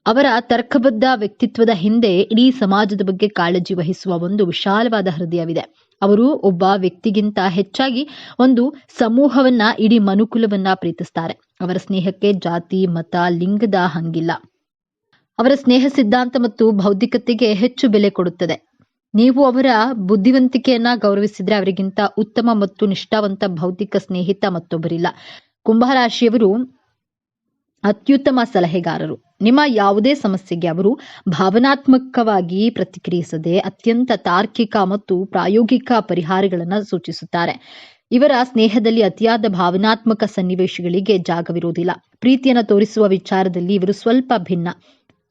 ಅವರ ತರ್ಕಬದ್ಧ ವ್ಯಕ್ತಿತ್ವದ ಹಿಂದೆ ಇಡೀ ಸಮಾಜದ ಬಗ್ಗೆ ಕಾಳಜಿ ವಹಿಸುವ ಒಂದು ವಿಶಾಲವಾದ ಹೃದಯವಿದೆ. ಅವರು ಒಬ್ಬ ವ್ಯಕ್ತಿಗಿಂತ ಹೆಚ್ಚಾಗಿ ಒಂದು ಸಮೂಹವನ್ನ, ಇಡೀ ಮನುಕುಲವನ್ನ ಪ್ರೀತಿಸ್ತಾರೆ. ಅವರ ಸ್ನೇಹಕ್ಕೆ ಜಾತಿ, ಮತ, ಲಿಂಗದ ಹಂಗಿಲ್ಲ. ಅವರ ಸ್ನೇಹ ಸಿದ್ಧಾಂತ ಮತ್ತು ಬೌದ್ಧಿಕತೆಗೆ ಹೆಚ್ಚು ಬೆಲೆ ಕೊಡುತ್ತದೆ. ನೀವು ಅವರ ಬುದ್ಧಿವಂತಿಕೆಯನ್ನ ಗೌರವಿಸಿದ್ರೆ ಅವರಿಗಿಂತ ಉತ್ತಮ ಮತ್ತು ನಿಷ್ಠಾವಂತ ಬೌದ್ಧಿಕ ಸ್ನೇಹಿತ ಮತ್ತೊಬ್ಬರಿಲ್ಲ. ಕುಂಭ ರಾಶಿಯವರು ಅತ್ಯುತ್ತಮ ಸಲಹೆಗಾರರು. ನಿಮ್ಮ ಯಾವುದೇ ಸಮಸ್ಯೆಗೆ ಅವರು ಭಾವನಾತ್ಮಕವಾಗಿ ಪ್ರತಿಕ್ರಿಯಿಸದೆ ಅತ್ಯಂತ ತಾರ್ಕಿಕ ಮತ್ತು ಪ್ರಾಯೋಗಿಕ ಪರಿಹಾರಗಳನ್ನು ಸೂಚಿಸುತ್ತಾರೆ. ಇವರ ಸ್ನೇಹದಲ್ಲಿ ಅತಿಯಾದ ಭಾವನಾತ್ಮಕ ಸನ್ನಿವೇಶಗಳಿಗೆ ಜಾಗವಿರುವುದಿಲ್ಲ. ಪ್ರೀತಿಯನ್ನು ತೋರಿಸುವ ವಿಚಾರದಲ್ಲಿ ಇವರು ಸ್ವಲ್ಪ ಭಿನ್ನ.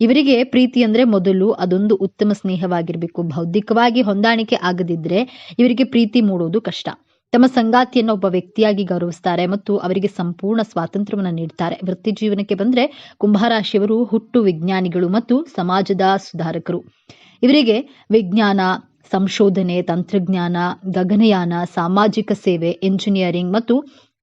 ಇವರಿಗೆ ಪ್ರೀತಿ ಅಂದ್ರೆ ಮೊದಲು ಅದೊಂದು ಉತ್ತಮ ಸ್ನೇಹವಾಗಿರಬೇಕು. ಬೌದ್ಧಿಕವಾಗಿ ಹೊಂದಾಣಿಕೆ ಆಗದಿದ್ರೆ ಇವರಿಗೆ ಪ್ರೀತಿ ಮೂಡೋದು ಕಷ್ಟ. ತಮ್ಮ ಸಂಗಾತಿಯನ್ನು ಒಬ್ಬ ವ್ಯಕ್ತಿಯಾಗಿ ಗೌರವಿಸ್ತಾರೆ ಮತ್ತು ಅವರಿಗೆ ಸಂಪೂರ್ಣ ಸ್ವಾತಂತ್ರ್ಯವನ್ನು ನೀಡ್ತಾರೆ. ವೃತ್ತಿ ಜೀವನಕ್ಕೆ ಬಂದ್ರೆ ಕುಂಭ ರಾಶಿಯವರು ಹುಟ್ಟು ವಿಜ್ಞಾನಿಗಳು ಮತ್ತು ಸಮಾಜದ ಸುಧಾರಕರು. ಇವರಿಗೆ ವಿಜ್ಞಾನ, ಸಂಶೋಧನೆ, ತಂತ್ರಜ್ಞಾನ, ಗಗನಯಾನ, ಸಾಮಾಜಿಕ ಸೇವೆ, ಎಂಜಿನಿಯರಿಂಗ್ ಮತ್ತು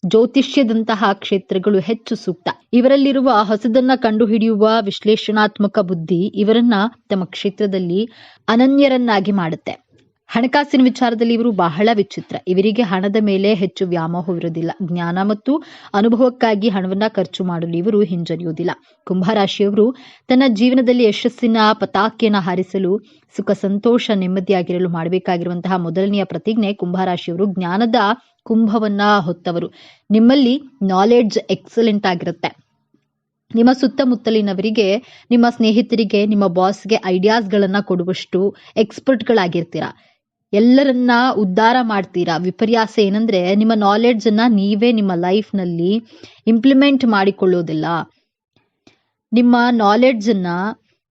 ಜ್ಯೋತಿಷ್ಯದಂತಹ ಕ್ಷೇತ್ರಗಳು ಹೆಚ್ಚು ಸೂಕ್ತ. ಇವರಲ್ಲಿರುವ ಹೊಸದನ್ನ ಕಂಡುಹಿಡಿಯುವ ವಿಶ್ಲೇಷಣಾತ್ಮಕ ಬುದ್ಧಿ ಇವರನ್ನ ತಮ್ಮ ಕ್ಷೇತ್ರದಲ್ಲಿ ಅನನ್ಯರನ್ನಾಗಿ ಮಾಡುತ್ತೆ. ಹಣಕಾಸಿನ ವಿಚಾರದಲ್ಲಿ ಇವರು ಬಹಳ ವಿಚಿತ್ರ. ಇವರಿಗೆ ಹಣದ ಮೇಲೆ ಹೆಚ್ಚು ವ್ಯಾಮೋಹವಿರುವುದಿಲ್ಲ. ಜ್ಞಾನ ಮತ್ತು ಅನುಭವಕ್ಕಾಗಿ ಹಣವನ್ನ ಖರ್ಚು ಮಾಡಲು ಇವರು ಹಿಂಜರಿಯುವುದಿಲ್ಲ. ಕುಂಭರಾಶಿಯವರು ತನ್ನ ಜೀವನದಲ್ಲಿ ಯಶಸ್ಸಿನ ಪತಾಕೆಯನ್ನು ಹಾರಿಸಲು, ಸುಖ ಸಂತೋಷ ನೆಮ್ಮದಿಯಾಗಿರಲು ಮಾಡಬೇಕಾಗಿರುವಂತಹ ಮೊದಲನೆಯ ಪ್ರತಿಜ್ಞೆ, ಕುಂಭರಾಶಿಯವರು ಜ್ಞಾನದ ಕುಂಭವನ್ನ ಹೊತ್ತವರು. ನಿಮ್ಮಲ್ಲಿ ನಾಲೆಡ್ಜ್ ಎಕ್ಸಲೆಂಟ್ ಆಗಿರುತ್ತೆ. ನಿಮ್ಮ ಸುತ್ತಮುತ್ತಲಿನವರಿಗೆ, ನಿಮ್ಮ ಸ್ನೇಹಿತರಿಗೆ, ನಿಮ್ಮ ಬಾಸ್ಗೆ ಐಡಿಯಾಸ್ಗಳನ್ನ ಕೊಡುವಷ್ಟು ಎಕ್ಸ್ಪರ್ಟ್ಗಳಾಗಿರ್ತೀರಾ. ಎಲ್ಲರನ್ನ ಉದ್ಧಾರ ಮಾಡ್ತೀರಾ. ವಿಪರ್ಯಾಸ ಏನಂದ್ರೆ, ನಿಮ್ಮ ನಾಲೆಡ್ಜ್ ಅನ್ನ ನೀವೇ ನಿಮ್ಮ ಲೈಫ್ನಲ್ಲಿ ಇಂಪ್ಲಿಮೆಂಟ್ ಮಾಡಿಕೊಳ್ಳೋದಿಲ್ಲ. ನಿಮ್ಮ ನಾಲೆಡ್ಜ್ ಅನ್ನ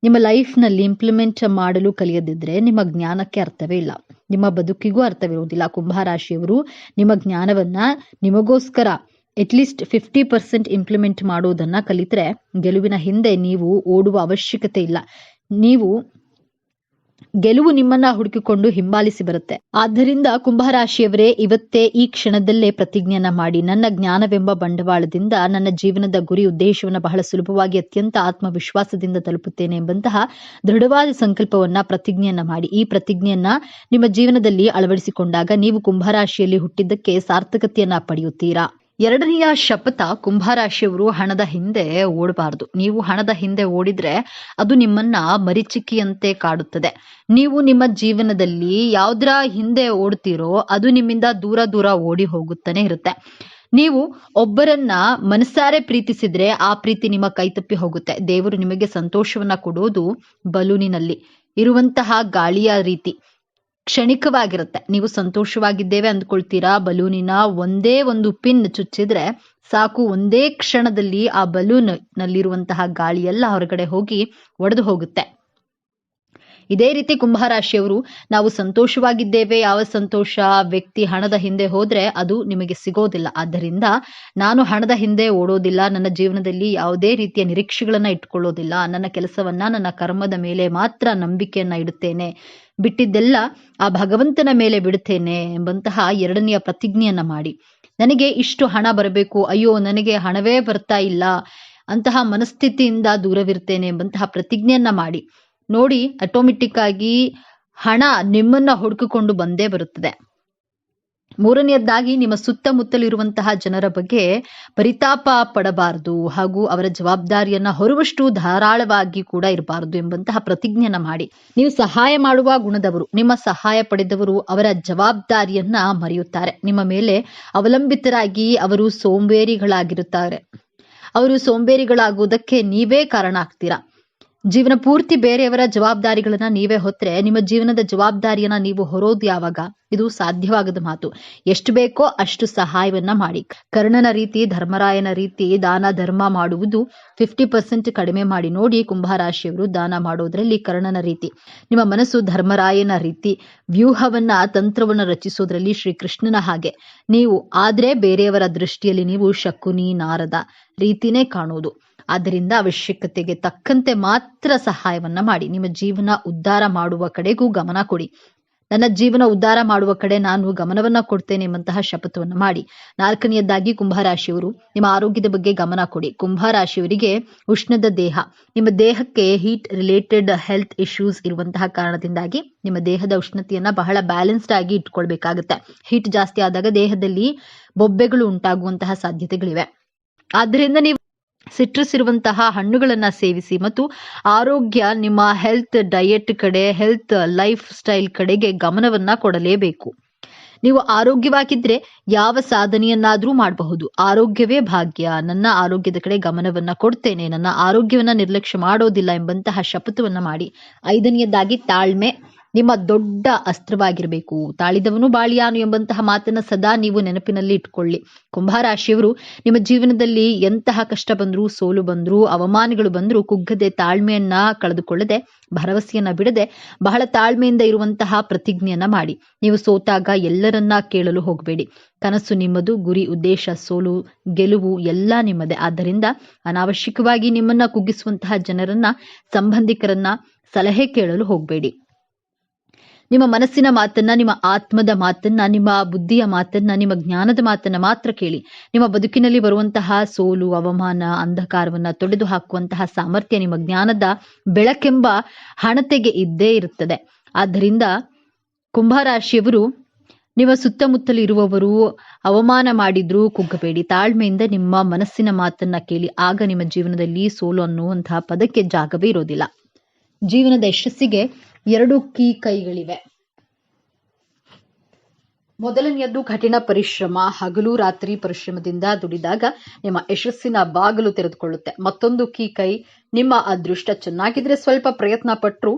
ನಿಮ್ಮ ಲೈಫ್ನಲ್ಲಿ ಇಂಪ್ಲಿಮೆಂಟ್ ಮಾಡಲು ಕಲಿಯದಿದ್ರೆ ನಿಮ್ಮ ಜ್ಞಾನಕ್ಕೆ ಅರ್ಥವೇ ಇಲ್ಲ, ನಿಮ್ಮ ಬದುಕಿಗೂ ಅರ್ಥವಿರುವುದಿಲ್ಲ. ಕುಂಭರಾಶಿಯವರು ನಿಮ್ಮ ಜ್ಞಾನವನ್ನ ನಿಮಗೋಸ್ಕರ ಅಟ್ಲೀಸ್ಟ್ 50% ಇಂಪ್ಲಿಮೆಂಟ್ ಮಾಡೋದನ್ನ ಕಲಿತ್ರೆ ಗೆಲುವಿನ ಹಿಂದೆ ನೀವು ಓಡುವ ಅವಶ್ಯಕತೆ ಇಲ್ಲ. ಗೆಲುವು ನಿಮ್ಮನ್ನ ಹುಡುಕಿಕೊಂಡು ಹಿಂಬಾಲಿಸಿ ಬರುತ್ತೆ. ಆದ್ದರಿಂದ ಕುಂಭರಾಶಿಯವರೇ, ಇವತ್ತೇ ಈ ಕ್ಷಣದಲ್ಲೇ ಪ್ರತಿಜ್ಞೆಯನ್ನ ಮಾಡಿ, ನನ್ನ ಜ್ಞಾನವೆಂಬ ಬಂಡವಾಳದಿಂದ ನನ್ನ ಜೀವನದ ಗುರಿ ಉದ್ದೇಶವನ್ನ ಬಹಳ ಸುಲಭವಾಗಿ ಅತ್ಯಂತ ಆತ್ಮವಿಶ್ವಾಸದಿಂದ ತಲುಪುತ್ತೇನೆ ಎಂಬಂತಹ ದೃಢವಾದ ಸಂಕಲ್ಪವನ್ನ, ಪ್ರತಿಜ್ಞೆಯನ್ನ ಮಾಡಿ. ಈ ಪ್ರತಿಜ್ಞೆಯನ್ನ ನಿಮ್ಮ ಜೀವನದಲ್ಲಿ ಅಳವಡಿಸಿಕೊಂಡಾಗ ನೀವು ಕುಂಭರಾಶಿಯಲ್ಲಿ ಹುಟ್ಟಿದ್ದಕ್ಕೆ ಸಾರ್ಥಕತೆಯನ್ನ ಪಡೆಯುತ್ತೀರಾ. ಎರಡನೆಯ ಶಪಥ, ಕುಂಭರಾಶಿಯವರು ಹಣದ ಹಿಂದೆ ಓಡಬಾರದು. ನೀವು ಹಣದ ಹಿಂದೆ ಓಡಿದ್ರೆ ಅದು ನಿಮ್ಮನ್ನ ಮರೀಚಿಕೆಯಂತೆ ಕಾಡುತ್ತದೆ. ನೀವು ನಿಮ್ಮ ಜೀವನದಲ್ಲಿ ಯಾವುದರ ಹಿಂದೆ ಓಡ್ತೀರೋ ಅದು ನಿಮ್ಮಿಂದ ದೂರ ದೂರ ಓಡಿ ಹೋಗುತ್ತಾನೆ ಇರುತ್ತೆ. ನೀವು ಒಬ್ಬರನ್ನ ಮನಸಾರೆ ಪ್ರೀತಿಸಿದ್ರೆ ಆ ಪ್ರೀತಿ ನಿಮ್ಮ ಕೈತಪ್ಪಿ ಹೋಗುತ್ತೆ. ದೇವರು ನಿಮಗೆ ಸಂತೋಷವನ್ನ ಕೊಡೋದು ಬಲೂನಿನಲ್ಲಿ ಇರುವಂತಹ ಗಾಳಿಯ ರೀತಿ, ಕ್ಷಣಿಕವಾಗಿರುತ್ತೆ. ನೀವು ಸಂತೋಷವಾಗಿದ್ದೇವೆ ಅಂದ್ಕೊಳ್ತೀರಾ, ಬಲೂನಿನ ಒಂದೇ ಒಂದು ಪಿನ್ ಚುಚ್ಚಿದ್ರೆ ಸಾಕು, ಒಂದೇ ಕ್ಷಣದಲ್ಲಿ ಆ ಬಲೂನ್ ನಲ್ಲಿರುವಂತಹ ಗಾಳಿ ಎಲ್ಲ ಹೊರಗಡೆ ಹೋಗಿ ಒಡೆದು ಹೋಗುತ್ತೆ. ಇದೇ ರೀತಿ ಕುಂಭರಾಶಿಯವರು, ನಾವು ಸಂತೋಷವಾಗಿದ್ದೇವೆ, ಯಾವ ಸಂತೋಷ ವ್ಯಕ್ತಿ ಹಣದ ಹಿಂದೆ ಹೋದ್ರೆ ಅದು ನಿಮಗೆ ಸಿಗೋದಿಲ್ಲ. ಆದ್ದರಿಂದ ನಾನು ಹಣದ ಹಿಂದೆ ಓಡೋದಿಲ್ಲ, ನನ್ನ ಜೀವನದಲ್ಲಿ ಯಾವುದೇ ರೀತಿಯ ನಿರೀಕ್ಷೆಗಳನ್ನ ಇಟ್ಕೊಳ್ಳೋದಿಲ್ಲ, ನನ್ನ ಕೆಲಸವನ್ನ, ನನ್ನ ಕರ್ಮದ ಮೇಲೆ ಮಾತ್ರ ನಂಬಿಕೆಯನ್ನ ಇಡುತ್ತೇನೆ, ಬಿಟ್ಟಿದ್ದೆಲ್ಲ ಆ ಭಗವಂತನ ಮೇಲೆ ಬಿಡುತ್ತೇನೆ ಎಂಬಂತಹ ಎರಡನೆಯ ಪ್ರತಿಜ್ಞೆಯನ್ನ ಮಾಡಿ. ನನಗೆ ಇಷ್ಟು ಹಣ ಬರಬೇಕು, ಅಯ್ಯೋ ನನಗೆ ಹಣವೇ ಬರ್ತಾ ಇಲ್ಲ ಅಂತಹ ಮನಸ್ಥಿತಿಯಿಂದ ದೂರವಿರ್ತೇನೆ ಎಂಬಂತಹ ಪ್ರತಿಜ್ಞೆಯನ್ನ ಮಾಡಿ ನೋಡಿ. ಆಟೋಮೆಟಿಕ್ ಆಗಿ ಹಣ ನಿಮ್ಮನ್ನ ಹುಡುಕಿಕೊಂಡು ಬಂದೇ ಬರುತ್ತದೆ. ಮೂರನೆಯದಾಗಿ, ನಿಮ್ಮ ಸುತ್ತಮುತ್ತಲಿರುವಂತಹ ಜನರ ಬಗ್ಗೆ ಪರಿತಾಪ ಪಡಬಾರದು ಹಾಗೂ ಅವರ ಜವಾಬ್ದಾರಿಯನ್ನ ಹೊರುವಷ್ಟು ಧಾರಾಳವಾಗಿ ಕೂಡ ಇರಬಾರದು ಎಂಬಂತಹ ಪ್ರತಿಜ್ಞೆಯನ್ನ ಮಾಡಿ. ನೀವು ಸಹಾಯ ಮಾಡುವ ಗುಣದವರು, ನಿಮ್ಮ ಸಹಾಯ ಪಡೆದವರು ಅವರ ಜವಾಬ್ದಾರಿಯನ್ನ ಮರೆಯುತ್ತಾರೆ. ನಿಮ್ಮ ಮೇಲೆ ಅವಲಂಬಿತರಾಗಿ ಅವರು ಸೋಂಬೇರಿಗಳಾಗಿರುತ್ತಾರೆ. ಅವರು ಸೋಂಬೇರಿಗಳಾಗುವುದಕ್ಕೆ ನೀವೇ ಕಾರಣ ಆಗ್ತೀರಾ. ಜೀವನ ಪೂರ್ತಿ ಬೇರೆಯವರ ಜವಾಬ್ದಾರಿಗಳನ್ನ ನೀವೇ ಹೊತ್ತರೆ ನಿಮ್ಮ ಜೀವನದ ಜವಾಬ್ದಾರಿಯನ್ನ ನೀವು ಹೊರೋದು ಯಾವಾಗ? ಇದು ಸಾಧ್ಯವಾಗದ ಮಾತು. ಎಷ್ಟು ಬೇಕೋ ಅಷ್ಟು ಸಹಾಯವನ್ನ ಮಾಡಿ. ಕರ್ಣನ ರೀತಿ, ಧರ್ಮರಾಯನ ರೀತಿ ದಾನ ಧರ್ಮ ಮಾಡುವುದು 50% ಕಡಿಮೆ ಮಾಡಿ ನೋಡಿ. ಕುಂಭರಾಶಿಯವರು ದಾನ ಮಾಡೋದ್ರಲ್ಲಿ ಕರ್ಣನ ರೀತಿ, ನಿಮ್ಮ ಮನಸ್ಸು ಧರ್ಮರಾಯನ ರೀತಿ, ವ್ಯೂಹವನ್ನ, ತಂತ್ರವನ್ನ ರಚಿಸೋದ್ರಲ್ಲಿ ಶ್ರೀಕೃಷ್ಣನ ಹಾಗೆ ನೀವು ಆದ್ರೆ ಬೇರೆಯವರ ದೃಷ್ಟಿಯಲ್ಲಿ ನೀವು ಶಕುನಿ, ನಾರದ ರೀತಿನೇ ಕಾಣುವುದು. ಆದ್ದರಿಂದ ಅವಶ್ಯಕತೆಗೆ ತಕ್ಕಂತೆ ಮಾತ್ರ ಸಹಾಯವನ್ನ ಮಾಡಿ. ನಿಮ್ಮ ಜೀವನ ಉದ್ಧಾರ ಮಾಡುವ ಕಡೆಗೂ ಗಮನ ಕೊಡಿ. ನನ್ನ ಜೀವನ ಉದ್ಧಾರ ಮಾಡುವ ಕಡೆ ನಾನು ಗಮನವನ್ನ ಕೊಡ್ತೇನೆ ಎಂಬಂತಹ ಶಪಥವನ್ನು ಮಾಡಿ. ನಾಲ್ಕನೆಯದಾಗಿ, ಕುಂಭರಾಶಿಯವರು ನಿಮ್ಮ ಆರೋಗ್ಯದ ಬಗ್ಗೆ ಗಮನ ಕೊಡಿ. ಕುಂಭರಾಶಿಯವರಿಗೆ ಉಷ್ಣದ ದೇಹ, ನಿಮ್ಮ ದೇಹಕ್ಕೆ ಹೀಟ್ ರಿಲೇಟೆಡ್ ಹೆಲ್ತ್ ಇಶ್ಯೂಸ್ ಇರುವಂತಹ ಕಾರಣದಿಂದಾಗಿ ನಿಮ್ಮ ದೇಹದ ಉಷ್ಣತೆಯನ್ನ ಬಹಳ ಬ್ಯಾಲೆನ್ಸ್ಡ್ ಆಗಿ ಇಟ್ಕೊಳ್ಬೇಕಾಗತ್ತೆ. ಹೀಟ್ ಜಾಸ್ತಿ ಆದಾಗ ದೇಹದಲ್ಲಿ ಬೊಬ್ಬೆಗಳು ಉಂಟಾಗುವಂತಹ ಸಾಧ್ಯತೆಗಳಿವೆ. ಆದ್ದರಿಂದ ನೀವು ಸಿಟ್ರಸ್ ಇರುವಂತಹ ಹಣ್ಣುಗಳನ್ನ ಸೇವಿಸಿ ಮತ್ತು ಆರೋಗ್ಯ, ನಿಮ್ಮ ಹೆಲ್ತ್ ಡಯಟ್ ಕಡೆ, ಹೆಲ್ತ್ ಲೈಫ್ ಸ್ಟೈಲ್ ಕಡೆಗೆ ಗಮನವನ್ನ ಕೊಡಲೇಬೇಕು. ನೀವು ಆರೋಗ್ಯವಾಗಿದ್ರೆ ಯಾವ ಸಾಧನೆಯನ್ನಾದ್ರೂ ಮಾಡಬಹುದು. ಆರೋಗ್ಯವೇ ಭಾಗ್ಯ, ನನ್ನ ಆರೋಗ್ಯದ ಕಡೆ ಗಮನವನ್ನ ಕೊಡ್ತೇನೆ, ನನ್ನ ಆರೋಗ್ಯವನ್ನ ನಿರ್ಲಕ್ಷ್ಯ ಮಾಡೋದಿಲ್ಲ ಎಂಬಂತಹ ಶಪಥವನ್ನ ಮಾಡಿ. ಐದನೆಯದಾಗಿ, ತಾಳ್ಮೆ ನಿಮ್ಮ ದೊಡ್ಡ ಅಸ್ತ್ರವಾಗಿರಬೇಕು. ತಾಳಿದವನು ಬಾಳಿಯಾನು ಎಂಬಂತಹ ಮಾತನ್ನ ಸದಾ ನೀವು ನೆನಪಿನಲ್ಲಿ ಇಟ್ಕೊಳ್ಳಿ. ಕುಂಭರಾಶಿಯವರು ನಿಮ್ಮ ಜೀವನದಲ್ಲಿ ಎಂತಹ ಕಷ್ಟ ಬಂದ್ರು, ಸೋಲು ಬಂದ್ರು, ಅವಮಾನಗಳು ಬಂದ್ರು ಕುಗ್ಗದೆ, ತಾಳ್ಮೆಯನ್ನ ಕಳೆದುಕೊಳ್ಳದೆ, ಭರವಸೆಯನ್ನ ಬಿಡದೆ ಬಹಳ ತಾಳ್ಮೆಯಿಂದ ಇರುವಂತಹ ಪ್ರತಿಜ್ಞೆಯನ್ನ ಮಾಡಿ. ನೀವು ಸೋತಾಗ ಎಲ್ಲರನ್ನ ಕೇಳಲು ಹೋಗಬೇಡಿ. ಕನಸು ನಿಮ್ಮದು, ಗುರಿ ಉದ್ದೇಶ, ಸೋಲು ಗೆಲುವು ಎಲ್ಲ ನಿಮ್ಮದೇ. ಆದ್ದರಿಂದ ಅನಾವಶ್ಯಕವಾಗಿ ನಿಮ್ಮನ್ನ ಕುಗ್ಗಿಸುವಂತಹ ಜನರನ್ನ, ಸಂಬಂಧಿಕರನ್ನ ಸಲಹೆ ಕೇಳಲು ಹೋಗಬೇಡಿ. ನಿಮ್ಮ ಮನಸ್ಸಿನ ಮಾತನ್ನ, ನಿಮ್ಮ ಆತ್ಮದ ಮಾತನ್ನ, ನಿಮ್ಮ ಬುದ್ಧಿಯ ಮಾತನ್ನ, ನಿಮ್ಮ ಜ್ಞಾನದ ಮಾತನ್ನ ಮಾತ್ರ ಕೇಳಿ. ನಿಮ್ಮ ಬದುಕಿನಲ್ಲಿ ಬರುವಂತಹ ಸೋಲು, ಅವಮಾನ, ಅಂಧಕಾರವನ್ನ ತೊಡೆದು ಹಾಕುವಂತಹ ಸಾಮರ್ಥ್ಯ ನಿಮ್ಮ ಜ್ಞಾನದ ಬೆಳಕೆಂಬ ಹಣತೆಗೆ ಇದ್ದೇ ಇರುತ್ತದೆ. ಆದ್ದರಿಂದ ಕುಂಭರಾಶಿಯವರು, ನಿಮ್ಮ ಸುತ್ತಮುತ್ತಲು ಇರುವವರು ಅವಮಾನ ಮಾಡಿದ್ರೂ ಕುಗ್ಗಬೇಡಿ. ತಾಳ್ಮೆಯಿಂದ ನಿಮ್ಮ ಮನಸ್ಸಿನ ಮಾತನ್ನ ಕೇಳಿ. ಆಗ ನಿಮ್ಮ ಜೀವನದಲ್ಲಿ ಸೋಲು ಅನ್ನುವಂತಹ ಪದಕ್ಕೆ ಜಾಗವೇ ಇರೋದಿಲ್ಲ. ಜೀವನದ ಯಶಸ್ಸಿಗೆ 2 ಕೈಗಳಿವೆ. ಮೊದಲನೆಯದ್ದು ಕಠಿಣ ಪರಿಶ್ರಮ. ಹಗಲು ರಾತ್ರಿ ಪರಿಶ್ರಮದಿಂದ ದುಡಿದಾಗ ನಿಮ್ಮ ಯಶಸ್ಸಿನ ಬಾಗಿಲು ತೆರೆದುಕೊಳ್ಳುತ್ತೆ. ಮತ್ತೊಂದು ಕೈ ನಿಮ್ಮ ಅದೃಷ್ಟ. ಚೆನ್ನಾಗಿದ್ರೆ ಸ್ವಲ್ಪ ಪ್ರಯತ್ನ ಪಟ್ಟರು